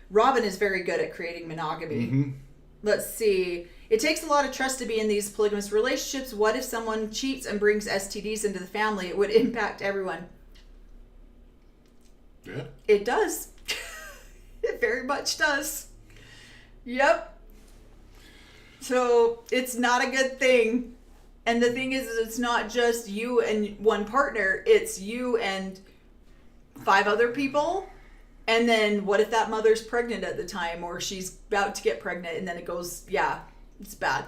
Robyn is very good at creating monogamy. Let's see. It takes a lot of trust to be in these polygamous relationships. What if someone cheats and brings STDs into the family? It would impact everyone. Yeah. It does. It very much does. Yep. So it's not a good thing. And the thing is, it's not just you and one partner. It's you and 5 other people. And then what if that mother's pregnant at the time, or she's about to get pregnant, and then it goes, it's bad.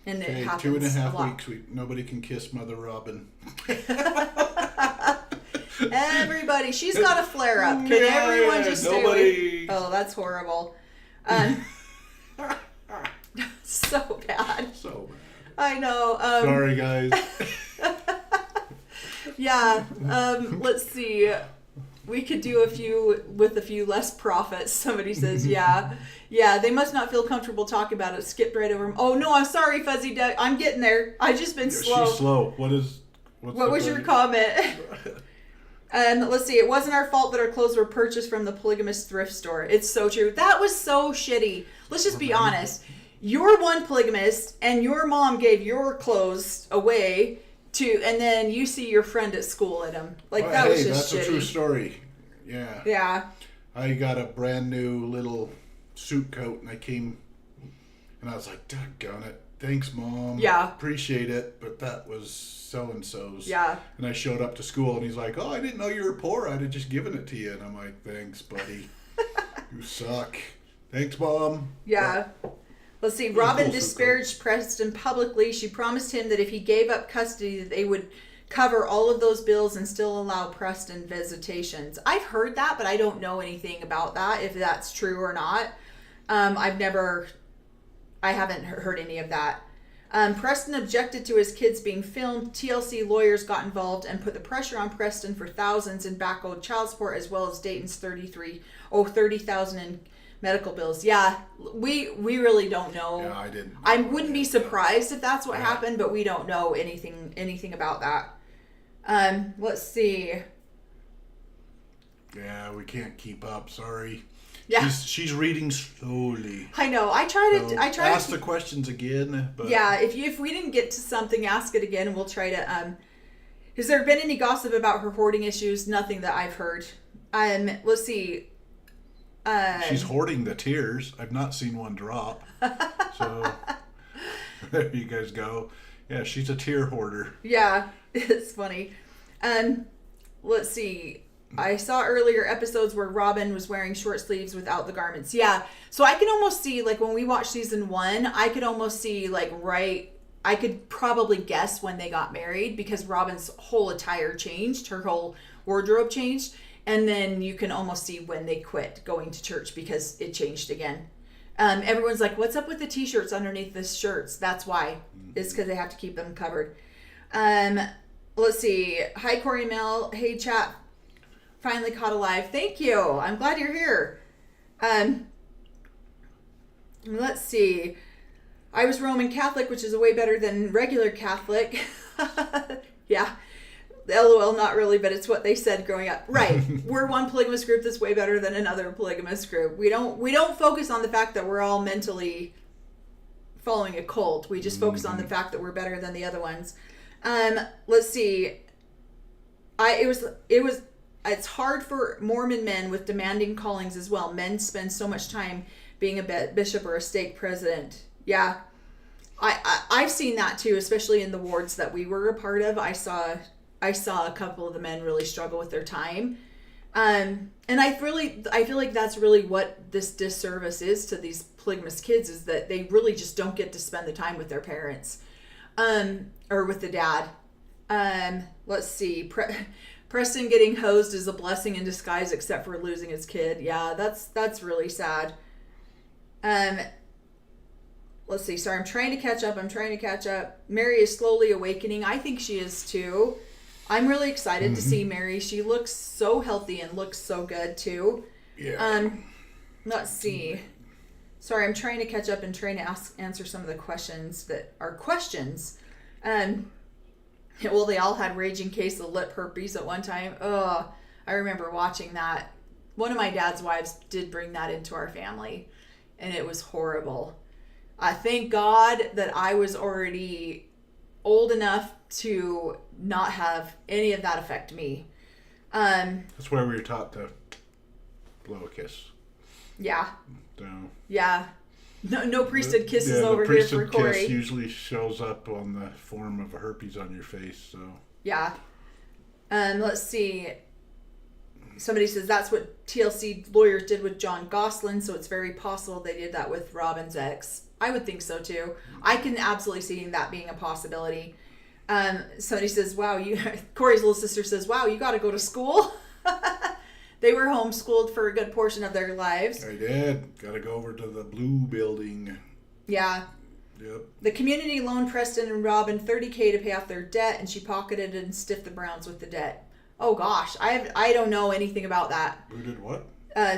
And it happens 2.5 weeks, nobody can kiss Mother Robyn. Everybody, she's got a flare up. Can everyone just stay away? Oh, that's horrible. So bad. So bad. I know. Sorry, guys. Let's see. We could do a few less prophets. Somebody says, they must not feel comfortable talking about it. Skipped right over them. Oh no, I'm sorry, Fuzzy Duck. I'm getting there. I've just been slow. She's slow. What was your comment? Let's see. It wasn't our fault that our clothes were purchased from the polygamous thrift store. It's so true. That was so shitty. Let's just be honest. You're one polygamist, and your mom gave your clothes away and then you see your friend at school in them. Like, that was just that's shitty. A true story. Yeah. Yeah. I got a brand new little suit coat, and I came, and I was like, doggone it. Thanks, Mom. Yeah. Appreciate it, but that was so-and-so's. Yeah. And I showed up to school, and he's like, oh, I didn't know you were poor. I'd have just given it to you. And I'm like, thanks, buddy. You suck. Thanks, Mom. Yeah. Let's see. Robyn disparaged Preston publicly. She promised him that if he gave up custody, that they would cover all of those bills and still allow Preston visitations. I've heard that, but I don't know anything about that, if that's true or not. I haven't heard any of that. Preston objected to his kids being filmed. TLC lawyers got involved and put the pressure on Preston for thousands in back owed child support, as well as Dayton's $30,000 in medical bills. Yeah, we really don't know. Yeah, I didn't. I wouldn't be surprised if that's what happened, but we don't know anything about that. Let's see. Yeah, we can't keep up. Sorry. Yeah, she's reading slowly. I know. I try to ask the questions again. But yeah, if we didn't get to something, ask it again, and we'll try to. Has there been any gossip about her hoarding issues? Nothing that I've heard. Let's see. She's hoarding the tears. I've not seen one drop. So there you guys go. Yeah, she's a tear hoarder. Yeah, it's funny. Let's see. I saw earlier episodes where Robyn was wearing short sleeves without the garments. Yeah, so I can almost see, like, when we watched season 1, I could almost see, like, I could probably guess when they got married, because Robyn's whole attire changed, her whole wardrobe changed, and then you can almost see when they quit going to church because it changed again. Everyone's like, what's up with the t-shirts underneath the shirts? That's why. It's because they have to keep them covered. Let's see. Hi, Cory Mel. Hey, chat. Finally caught alive. Thank you. I'm glad you're here. Let's see. I was Roman Catholic, which is way better than regular Catholic. Yeah. LOL, not really, but it's what they said growing up. Right. We're one polygamous group that's way better than another polygamous group. We don't focus on the fact that we're all mentally following a cult. We just focus on the fact that we're better than the other ones. Let's see. It's hard for Mormon men with demanding callings as well. Men spend so much time being a bishop or a stake president. Yeah. I've seen that too, especially in the wards that we were a part of. I saw a couple of the men really struggle with their time. And I feel like that's really what this disservice is to these polygamous kids, is that they really just don't get to spend the time with their parents, or with the dad. Let's see. Preston getting hosed is a blessing in disguise, except for losing his kid. Yeah, that's really sad. Let's see. Sorry, I'm trying to catch up. Mary is slowly awakening. I think she is too. I'm really excited to see Mary. She looks so healthy and looks so good too. Yeah. Let's see. Sorry, I'm trying to catch up and trying to answer some of the questions that are questions. Well, they all had raging case of lip herpes at one time. Oh, I remember watching that. One of my dad's wives did bring that into our family, and it was horrible. I thank God that I was already old enough to not have any of that affect me. That's why we were taught to blow a kiss. Yeah. So, yeah. No priesthood kisses over here for Cory. The priesthood kiss usually shows up on the form of a herpes on your face. So yeah. Let's see. Somebody says that's what TLC lawyers did with John Gosselin, so it's very possible they did that with Robyn's ex. I would think so too. I can absolutely see that being a possibility. Somebody says, "Wow, Cory's little sister says, wow, you got to go to school." They were homeschooled for a good portion of their lives. I did. Got to go over to the blue building. Yeah. Yep. The community loaned Preston and Robyn $30,000 to pay off their debt, and she pocketed and stiffed the Browns with the debt. Oh gosh, I don't know anything about that. Who did what?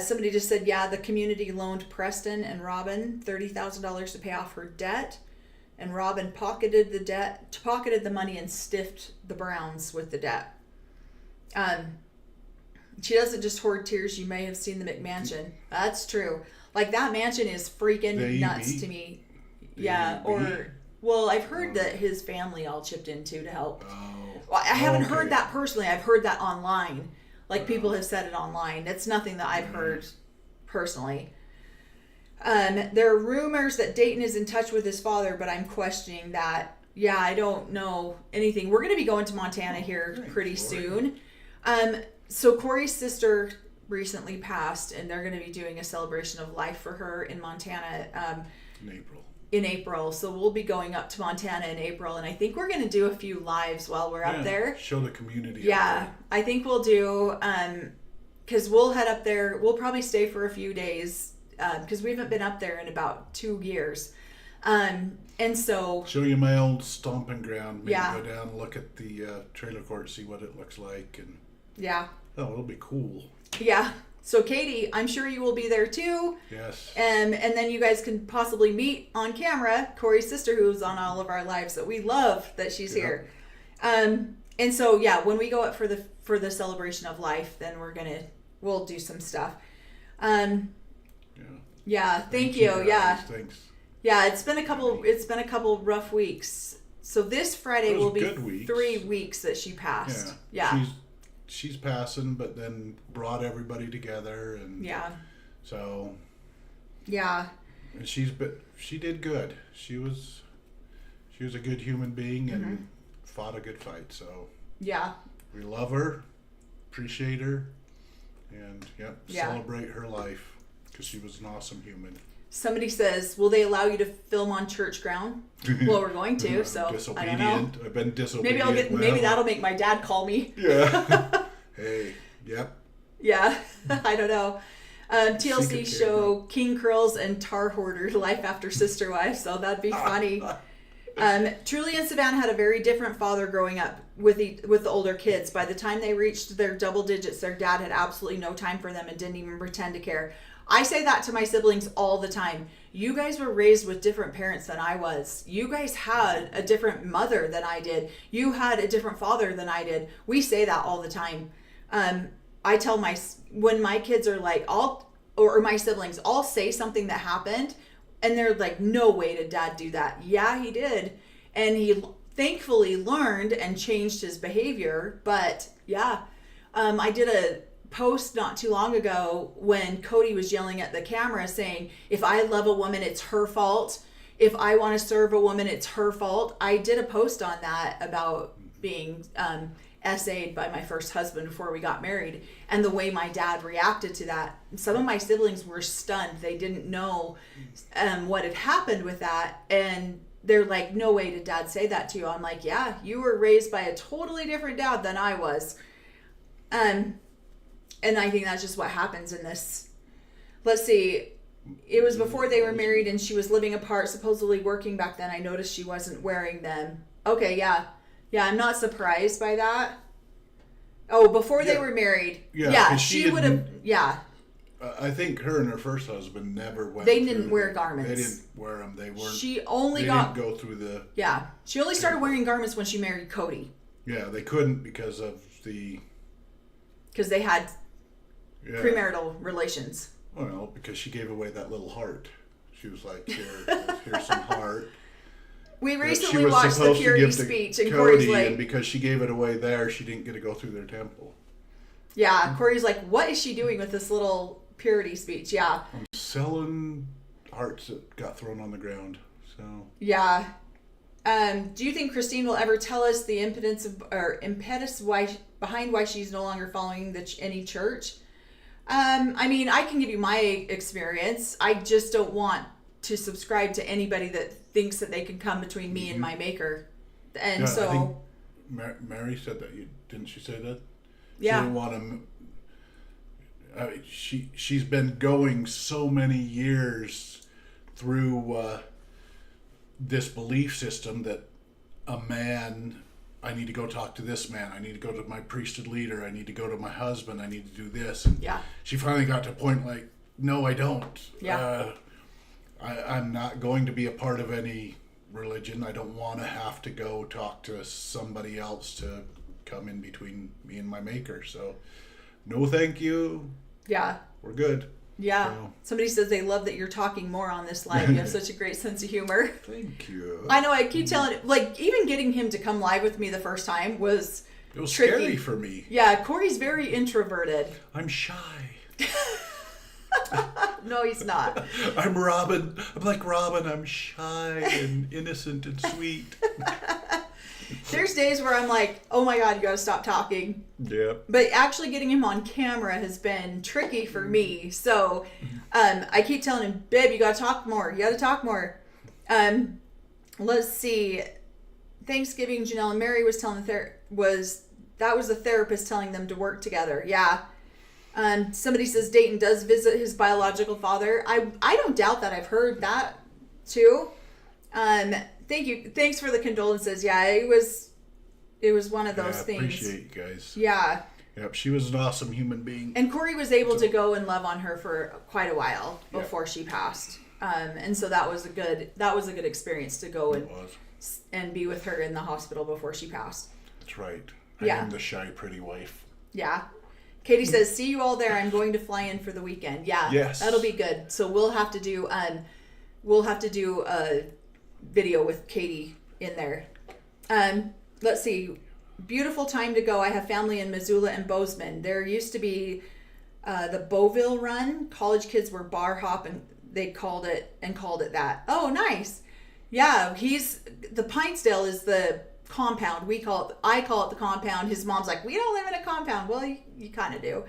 Somebody just said, yeah, the community loaned Preston and Robyn $30,000 to pay off her debt, and Robyn pocketed the money and stiffed the Browns with the debt. She doesn't just hoard tears. You may have seen the McMansion. That's true. Like, that mansion is freaking nuts to me. Yeah, well, I've heard that his family all chipped in too to help. Oh. Well, I haven't heard that personally. I've heard that online. Like, people have said it online. That's nothing that I've heard personally. There are rumors that Dayton is in touch with his father, but I'm questioning that. Yeah, I don't know anything. We're going to be going to Montana here pretty soon. So Cory's sister recently passed, and they're going to be doing a celebration of life for her in Montana in April. So we'll be going up to Montana in April, and I think we're going to do a few lives while we're up there. Show the community. Yeah, I think we'll do, because we'll head up there. We'll probably stay for a few days, because we haven't been up there in about 2 years. And so, Show you my old stomping ground. Maybe Yeah. go down and look at the trailer court, see what it looks like, and yeah, it'll be cool. yeah. So Katie, I'm sure you will be there too. Yes. And then you guys can possibly meet on camera Cory's sister, who's on all of our lives that we love that she's here. And so yeah, when we go up for the celebration of life, then we'll do some stuff. Yeah. Thank you. guys. Yeah. Thanks. Yeah. It's been a couple rough weeks. So this Friday Those will be good weeks. 3 weeks that she passed. Yeah. Yeah. She's passing, but then brought everybody together, and Yeah. so Yeah. and she did good. She was a good human being and fought a good fight. So Yeah. we love her, appreciate her, and Yeah. celebrate her life because she was an awesome human. Somebody says, will they allow you to film on church ground? Well, we're going to, so I don't know. I've been disobedient. Maybe that'll make my dad call me. Yeah. Hey. Yep. Yeah. I don't know. TLC Secret show King Curls and Tar Hoarder Life After Sister Wife, so that'd be funny. Truly and Savannah had a very different father growing up with the older kids. By the time they reached their double digits, their dad had absolutely no time for them and didn't even pretend to care. I say that to my siblings all the time. You guys were raised with different parents than I was. You guys had a different mother than I did. You had a different father than I did. We say that all the time. I tell when my kids are like, or my siblings, I'll say something that happened and they're like, no way did dad do that. Yeah, he did. And he thankfully learned and changed his behavior. But yeah, I did a post not too long ago when Cody was yelling at the camera saying, if I love a woman, it's her fault. If I want to serve a woman, it's her fault. I did a post on that about being SA'd by my first husband before we got married, and the way my dad reacted to that. Some of my siblings were stunned. They didn't know what had happened with that, and they're like, no way did dad say that to you. I'm like, yeah, you were raised by a totally different dad than I was. And I think that's just what happens in this. Let's see. It was before they were married and she was living apart, supposedly working back then. I noticed she wasn't wearing them. Okay, yeah. Yeah, I'm not surprised by that. Oh, before they were married. Yeah, she would have. Yeah. I think her and her first husband never went. They didn't wear garments. They didn't wear them. They weren't. She didn't go through the. Yeah, she only started wearing garments when she married Cody. Yeah, they couldn't because of the. Because they had premarital relations. Well, because she gave away that little heart. She was like, here's some heart. We recently watched the purity speech, and Cory's like, and because she gave it away there, she didn't get to go through their temple. Yeah, Cory's like, what is she doing with this little purity speech? Yeah. I'm selling hearts that got thrown on the ground. So. Yeah. Do you think Christine will ever tell us the impetus behind why she's no longer following any church? I mean, I can give you my experience. I just don't want to subscribe to anybody that thinks that they can come between me and my maker. And yeah, so I think Mary said that. Didn't she say that? Yeah. She didn't want to. She's been going so many years through this belief system that a man, I need to go talk to this man, I need to go to my priesthood leader, I need to go to my husband, I need to do this. And yeah. She finally got to a point like, no, I don't. Yeah. I'm not going to be a part of any religion. I don't want to have to go talk to somebody else to come in between me and my maker. So, no thank you. Yeah. We're good. Yeah. So. Somebody says they love that you're talking more on this live. You have such a great sense of humor. Thank you. I know. I keep telling it. Like, even getting him to come live with me the first time was tricky. Scary for me. Yeah. Cory's very introverted. I'm shy. No, he's not. I'm Robyn. I'm like Robyn. I'm shy and innocent and sweet. There's days where I'm like, oh my God, you gotta stop talking. Yeah. But actually getting him on camera has been tricky for me. So I keep telling him, babe, you gotta talk more. You gotta talk more. Let's see. Thanksgiving, Janelle and Mary was telling that was the therapist telling them to work together. Yeah. Somebody says Dayton does visit his biological father. I don't doubt that. I've heard that too. Thank you. Thanks for the condolences. Yeah, it was one of those things. Appreciate you guys. Yeah. Yep, she was an awesome human being. And Cory was able to go and love on her for quite a while before she passed. And so that was a good experience to go and be with her in the hospital before she passed. That's right. I am the shy, pretty wife. Yeah. Katie says, "See you all there. I'm going to fly in for the weekend." Yeah. Yes. That'll be good. So we'll have to do a video with Katie in there. Let's see. Beautiful time to go. I have family in Missoula and Bozeman. There used to be the Beauville Run. College kids were bar hop, and they called it that. Oh, nice. Yeah, the Pintsdale is the compound. I call it the compound. His mom's like, we don't live in a compound. Well, you kind of do.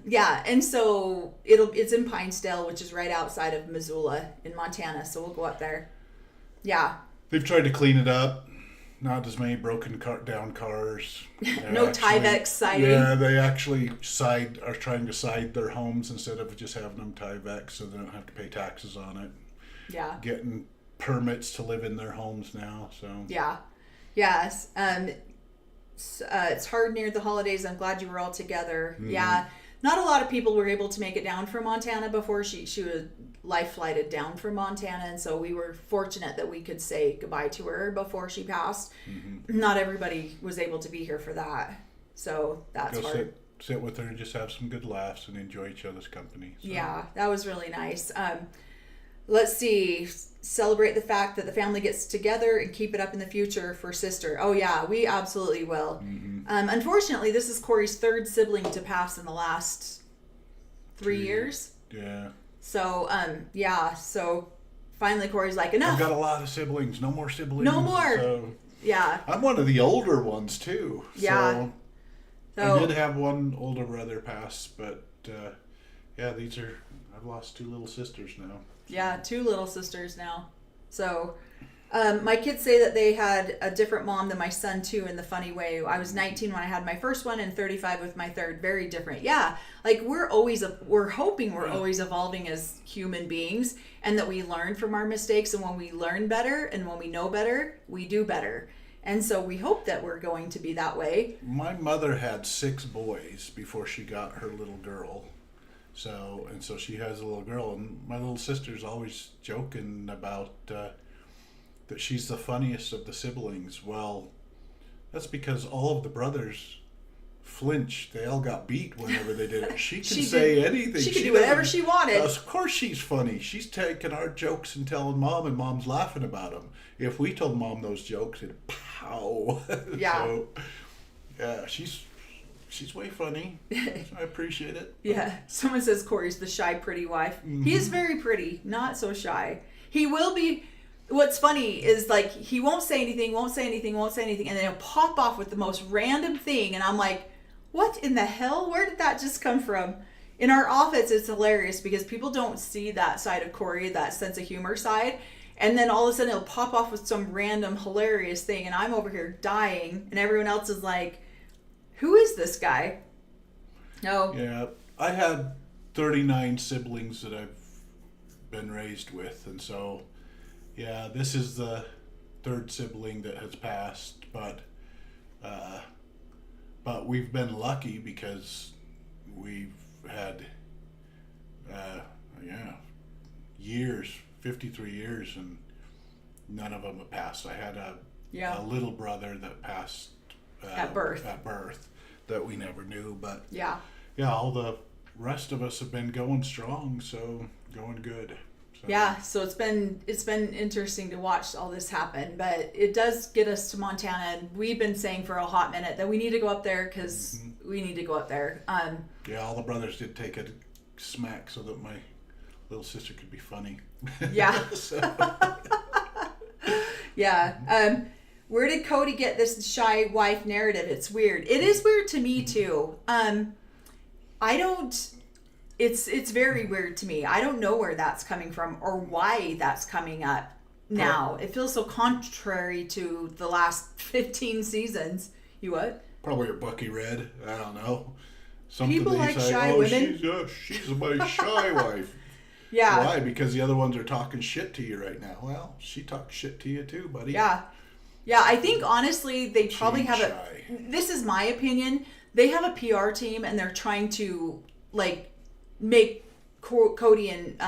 Yeah, and so it's in Pintsdale, which is right outside of Missoula in Montana. So we'll go up there. Yeah. They've tried to clean it up. Not as many broken down cars. No Tyvek siding. Yeah, they actually are trying to side their homes instead of just having them Tyvek, so they don't have to pay taxes on it. Yeah. Getting permits to live in their homes now. So. Yeah. Yes. It's hard near the holidays. I'm glad you were all together. Mm-hmm. Yeah. Not a lot of people were able to make it down from Montana before she was life flighted down from Montana, and so we were fortunate that we could say goodbye to her before she passed. Mm-hmm. Not everybody was able to be here for that, so that's hard. Sit with her and just have some good laughs and enjoy each other's company. So. Yeah, that was really nice. Let's see. Celebrate the fact that the family gets together and keep it up in the future for sister. Oh yeah, we absolutely will. Mm-hmm. Unfortunately, this is Cory's third sibling to pass in the last 3 years. Yeah. So, so finally Cory's like, enough. I've got a lot of siblings. No more siblings. No more. So. Yeah. I'm one of the older ones, too. Yeah. So I did have one older brother pass, but, I've lost 2 little sisters now. Yeah, 2 little sisters now. So, my kids say that they had a different mom than my son, too, in the funny way. I was 19 when I had my first one and 35 with my third. Very different. Yeah. Like, we're hoping we're always evolving as human beings, and that we learn from our mistakes. And when we learn better and when we know better, we do better. And so we hope that we're going to be that way. My mother had 6 boys before she got her little girl. So she has a little girl, and my little sister's always joking about that she's the funniest of the siblings. Well, that's because all of the brothers flinched. They all got beat whenever they did it. She can say anything. She could do whatever she wanted. Of course she's funny. She's taking our jokes and telling Mom, and Mom's laughing about them. If we told Mom those jokes, it'd pow. Yeah. So, yeah, she's way funny. I appreciate it. Yeah. Someone says Cory's the shy, pretty wife. Mm-hmm. He is very pretty, not so shy. He will be. What's funny is, like, he won't say anything, and then he'll pop off with the most random thing, and I'm like, what in the hell? Where did that just come from? In our office, it's hilarious because people don't see that side of Cory, that sense of humor side. And then all of a sudden, he'll pop off with some random hilarious thing, and I'm over here dying, and everyone else is like, who is this guy? No. Yeah, I had 39 siblings that I've been raised with, and so, yeah, this is the 3rd sibling that has passed, but we've been lucky because we've had, years, 53 years, and none of them have passed. I had a little brother that passed at birth, that we never knew, but yeah, all the rest of us have been going strong, so going good. So. Yeah, so it's been interesting to watch all this happen, but it does get us to Montana, and we've been saying for a hot minute that we need to go up there because we need to go up there. Yeah, all the brothers did take a smack so that my little sister could be funny. Yeah. Yeah. Where did Cody get this shy wife narrative? It's weird. It is weird to me too. It's very weird to me. I don't know where that's coming from or why that's coming up now. It feels so contrary to the last 15 seasons. You what? Probably a Bucky Red. I don't know. People like shy women. She's my shy wife. Yeah. Why? Because the other ones are talking shit to you right now. Well, she talks shit to you too, buddy. Yeah. Yeah, I think honestly they probably have this is my opinion, they have a PR team and they're trying to like make Cody and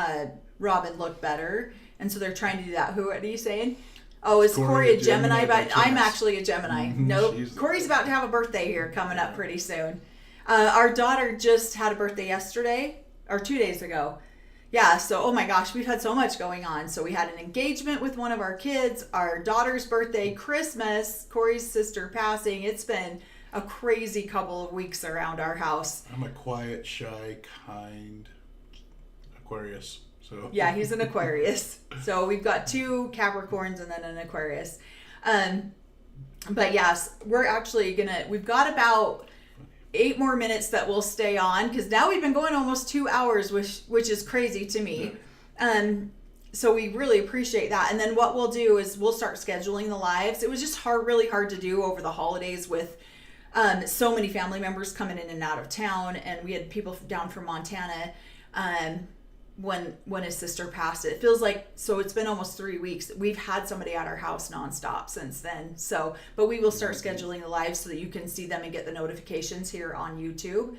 Robyn look better, and so they're trying to do that. What are you saying? Oh, is Cory a Gemini? But I'm actually a Gemini. Nope. Cory's about to have a birthday here coming up pretty soon. Our daughter just had a birthday yesterday or 2 days ago. Yeah, so oh my gosh, we've had so much going on. So we had an engagement with one of our kids, our daughter's birthday, Christmas, Cory's sister passing. It's been a crazy couple of weeks around our house. I'm a quiet, shy, kind Aquarius. So yeah, he's an Aquarius. So we've got 2 Capricorns and then an Aquarius. But yes, we've got about 8 more minutes that we'll stay on, because now we've been going almost 2 hours, which is crazy to me. So we really appreciate that. And then what we'll do is we'll start scheduling the lives. It was just really hard to do over the holidays with so many family members coming in and out of town, and we had people down from Montana when his sister passed. It feels like, so it's been almost 3 weeks. We've had somebody at our house nonstop since then. So, but we will start scheduling the lives so that you can see them and get the notifications here on YouTube.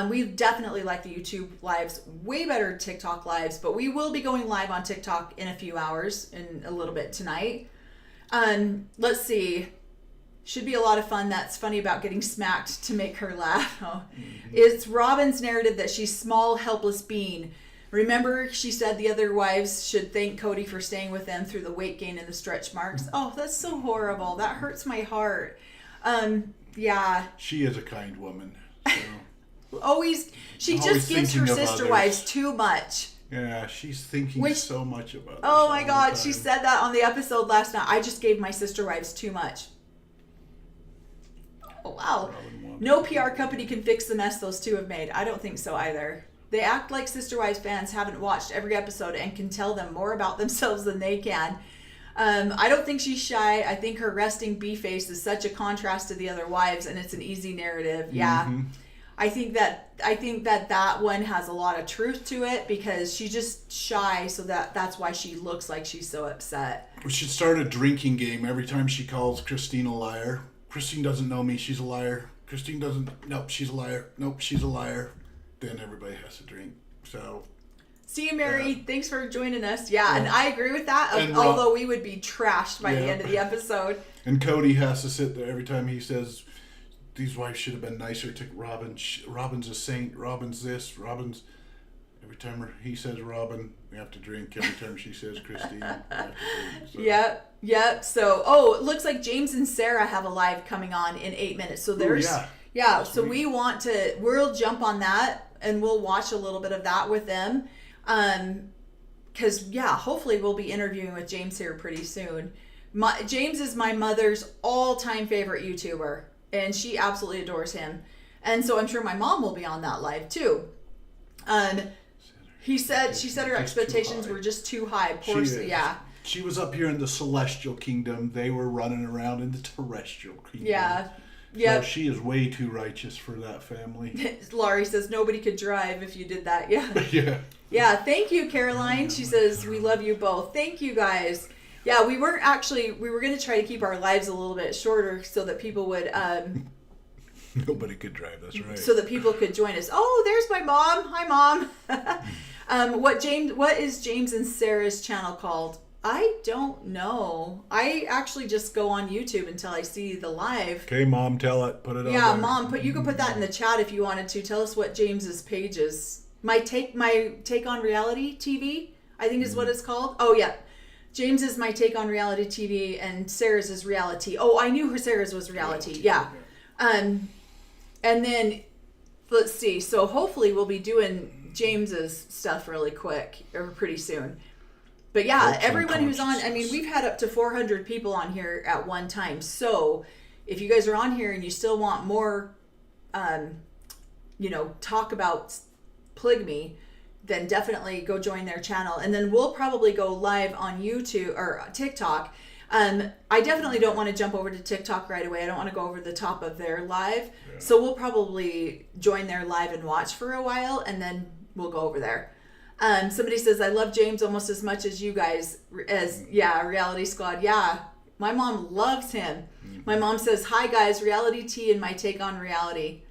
We definitely like the YouTube lives way better than TikTok lives, but we will be going live on TikTok in a few hours, in a little bit tonight. Let's see. Should be a lot of fun. That's funny about getting smacked to make her laugh. It's Robyn's narrative that she's small, helpless being. Remember, she said the other wives should thank Cody for staying with them through the weight gain and the stretch marks. Oh, that's so horrible. That hurts my heart. Yeah. She is a kind woman. So. She just gives her sister wives too much. Yeah, she's thinking so much about. Oh my God, she said that on the episode last night. I just gave my sister wives too much. Oh wow. No PR company can fix the mess those 2 have made. I don't think so either. They act like Sister Wives fans haven't watched every episode and can tell them more about themselves than they can. I don't think she's shy. I think her resting bee face is such a contrast to the other wives, and it's an easy narrative. Yeah. Mm-hmm. I think that one has a lot of truth to it, because she's just shy, so that's why she looks like she's so upset. We should start a drinking game every time she calls Christine a liar. Christine doesn't know me, she's a liar. Christine doesn't, nope, she's a liar. Nope, she's a liar. Then everybody has to drink. So see you, Mary. Thanks for joining us. Yeah, and I agree with that. Although we would be trashed by the end of the episode. And Cody has to sit there every time he says these wives should have been nicer to Robyn. Robyn's a saint. Robyn's this. Robyn's. Every time he says Robyn, we have to drink. Every time she says Christine, we have to drink. So. Yep. So, it looks like James and Sarah have a live coming on in 8 minutes. So there's. Yeah, so we'll jump on that and we'll watch a little bit of that with them. Because, hopefully we'll be interviewing with James here pretty soon. James is my mother's all-time favorite YouTuber, and she absolutely adores him. And so I'm sure my mom will be on that live too. She said her expectations were just too high. She was up here in the celestial kingdom. They were running around in the terrestrial kingdom. Yeah. So she is way too righteous for that family. Laurie says nobody could drive if you did that. Yeah. Yeah. Thank you, Caroline. She says we love you both. Thank you, guys. Yeah, we were going to try to keep our lives a little bit shorter so that people would. Nobody could drive. That's right. So that people could join us. Oh, there's my mom. Hi, Mom. What is James and Sarah's channel called? I don't know. I actually just go on YouTube until I see the live. Okay, Mom, tell it. Put it on. Yeah, Mom, you can put that in the chat if you wanted to. Tell us what James's page is. My take on reality TV, I think is what it's called. Oh yeah, James is my take on reality TV, and Sarah's is reality. Oh, I knew Sarah's was reality. Yeah. And then let's see. So hopefully we'll be doing James's stuff really quick or pretty soon. But yeah, everyone who's on, we've had up to 400 people on here at one time. So if you guys are on here and you still want more, talk about polygamy, then definitely go join their channel. And then we'll probably go live on YouTube or TikTok. I definitely don't want to jump over to TikTok right away. I don't want to go over the top of their live. So we'll probably join their live and watch for a while, and then we'll go over there. Somebody says, I love James almost as much as you guys, Reality Squad. Yeah, my mom loves him. My mom says, hi guys, reality tea and my take on reality.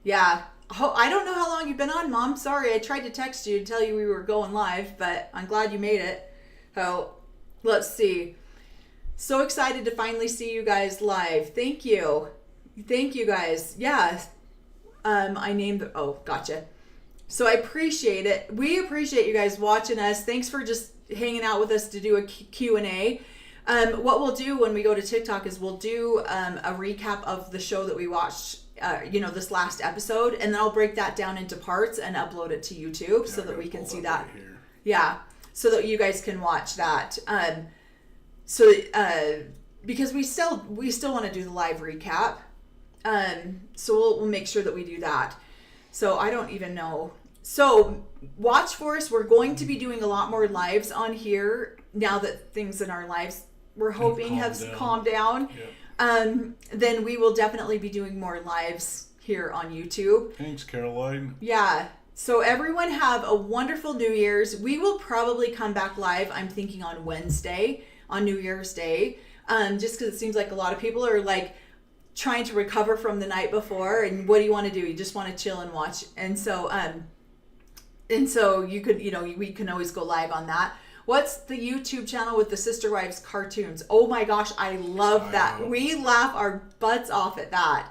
Yeah, I don't know how long you've been on, Mom. Sorry, I tried to text you to tell you we were going live, but I'm glad you made it. So, let's see. So excited to finally see you guys live. Thank you. Thank you guys. Yeah. I named, gotcha. So I appreciate it. We appreciate you guys watching us. Thanks for just hanging out with us to do a Q&A. What we'll do when we go to TikTok is we'll do a recap of the show that we watched, this last episode, and then I'll break that down into parts and upload it to YouTube so that we can see that. Right here. Yeah, so that you guys can watch that. Because we still want to do the live recap. So we'll make sure that we do that. So I don't even know. So watch for us. We're going to be doing a lot more lives on here now that things in our lives we're hoping have calmed down. Yep. Then we will definitely be doing more lives here on YouTube. Thanks, Caroline. Yeah. So everyone have a wonderful New Year's. We will probably come back live, I'm thinking on Wednesday, on New Year's Day. Just because it seems like a lot of people are like trying to recover from the night before, and what do you want to do? You just want to chill and watch. And so you could, we can always go live on that. What's the YouTube channel with the Sister Wives cartoons? Oh my gosh, I love that. We laugh our butts off at that.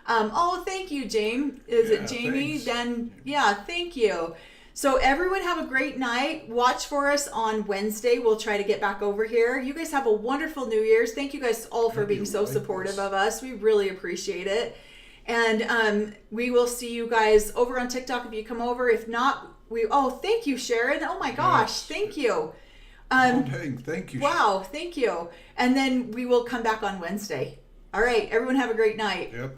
Thank you, James. Is it Jamie? Thanks. Then, thank you. So everyone have a great night. Watch for us on Wednesday. We'll try to get back over here. You guys have a wonderful New Year's. Thank you guys all for being so supportive of us. We really appreciate it. And we will see you guys over on TikTok if you come over. If not, thank you, Sharon. Oh my gosh, thank you. Thank you. Wow, thank you. And then we will come back on Wednesday. All right, everyone have a great night. Yep.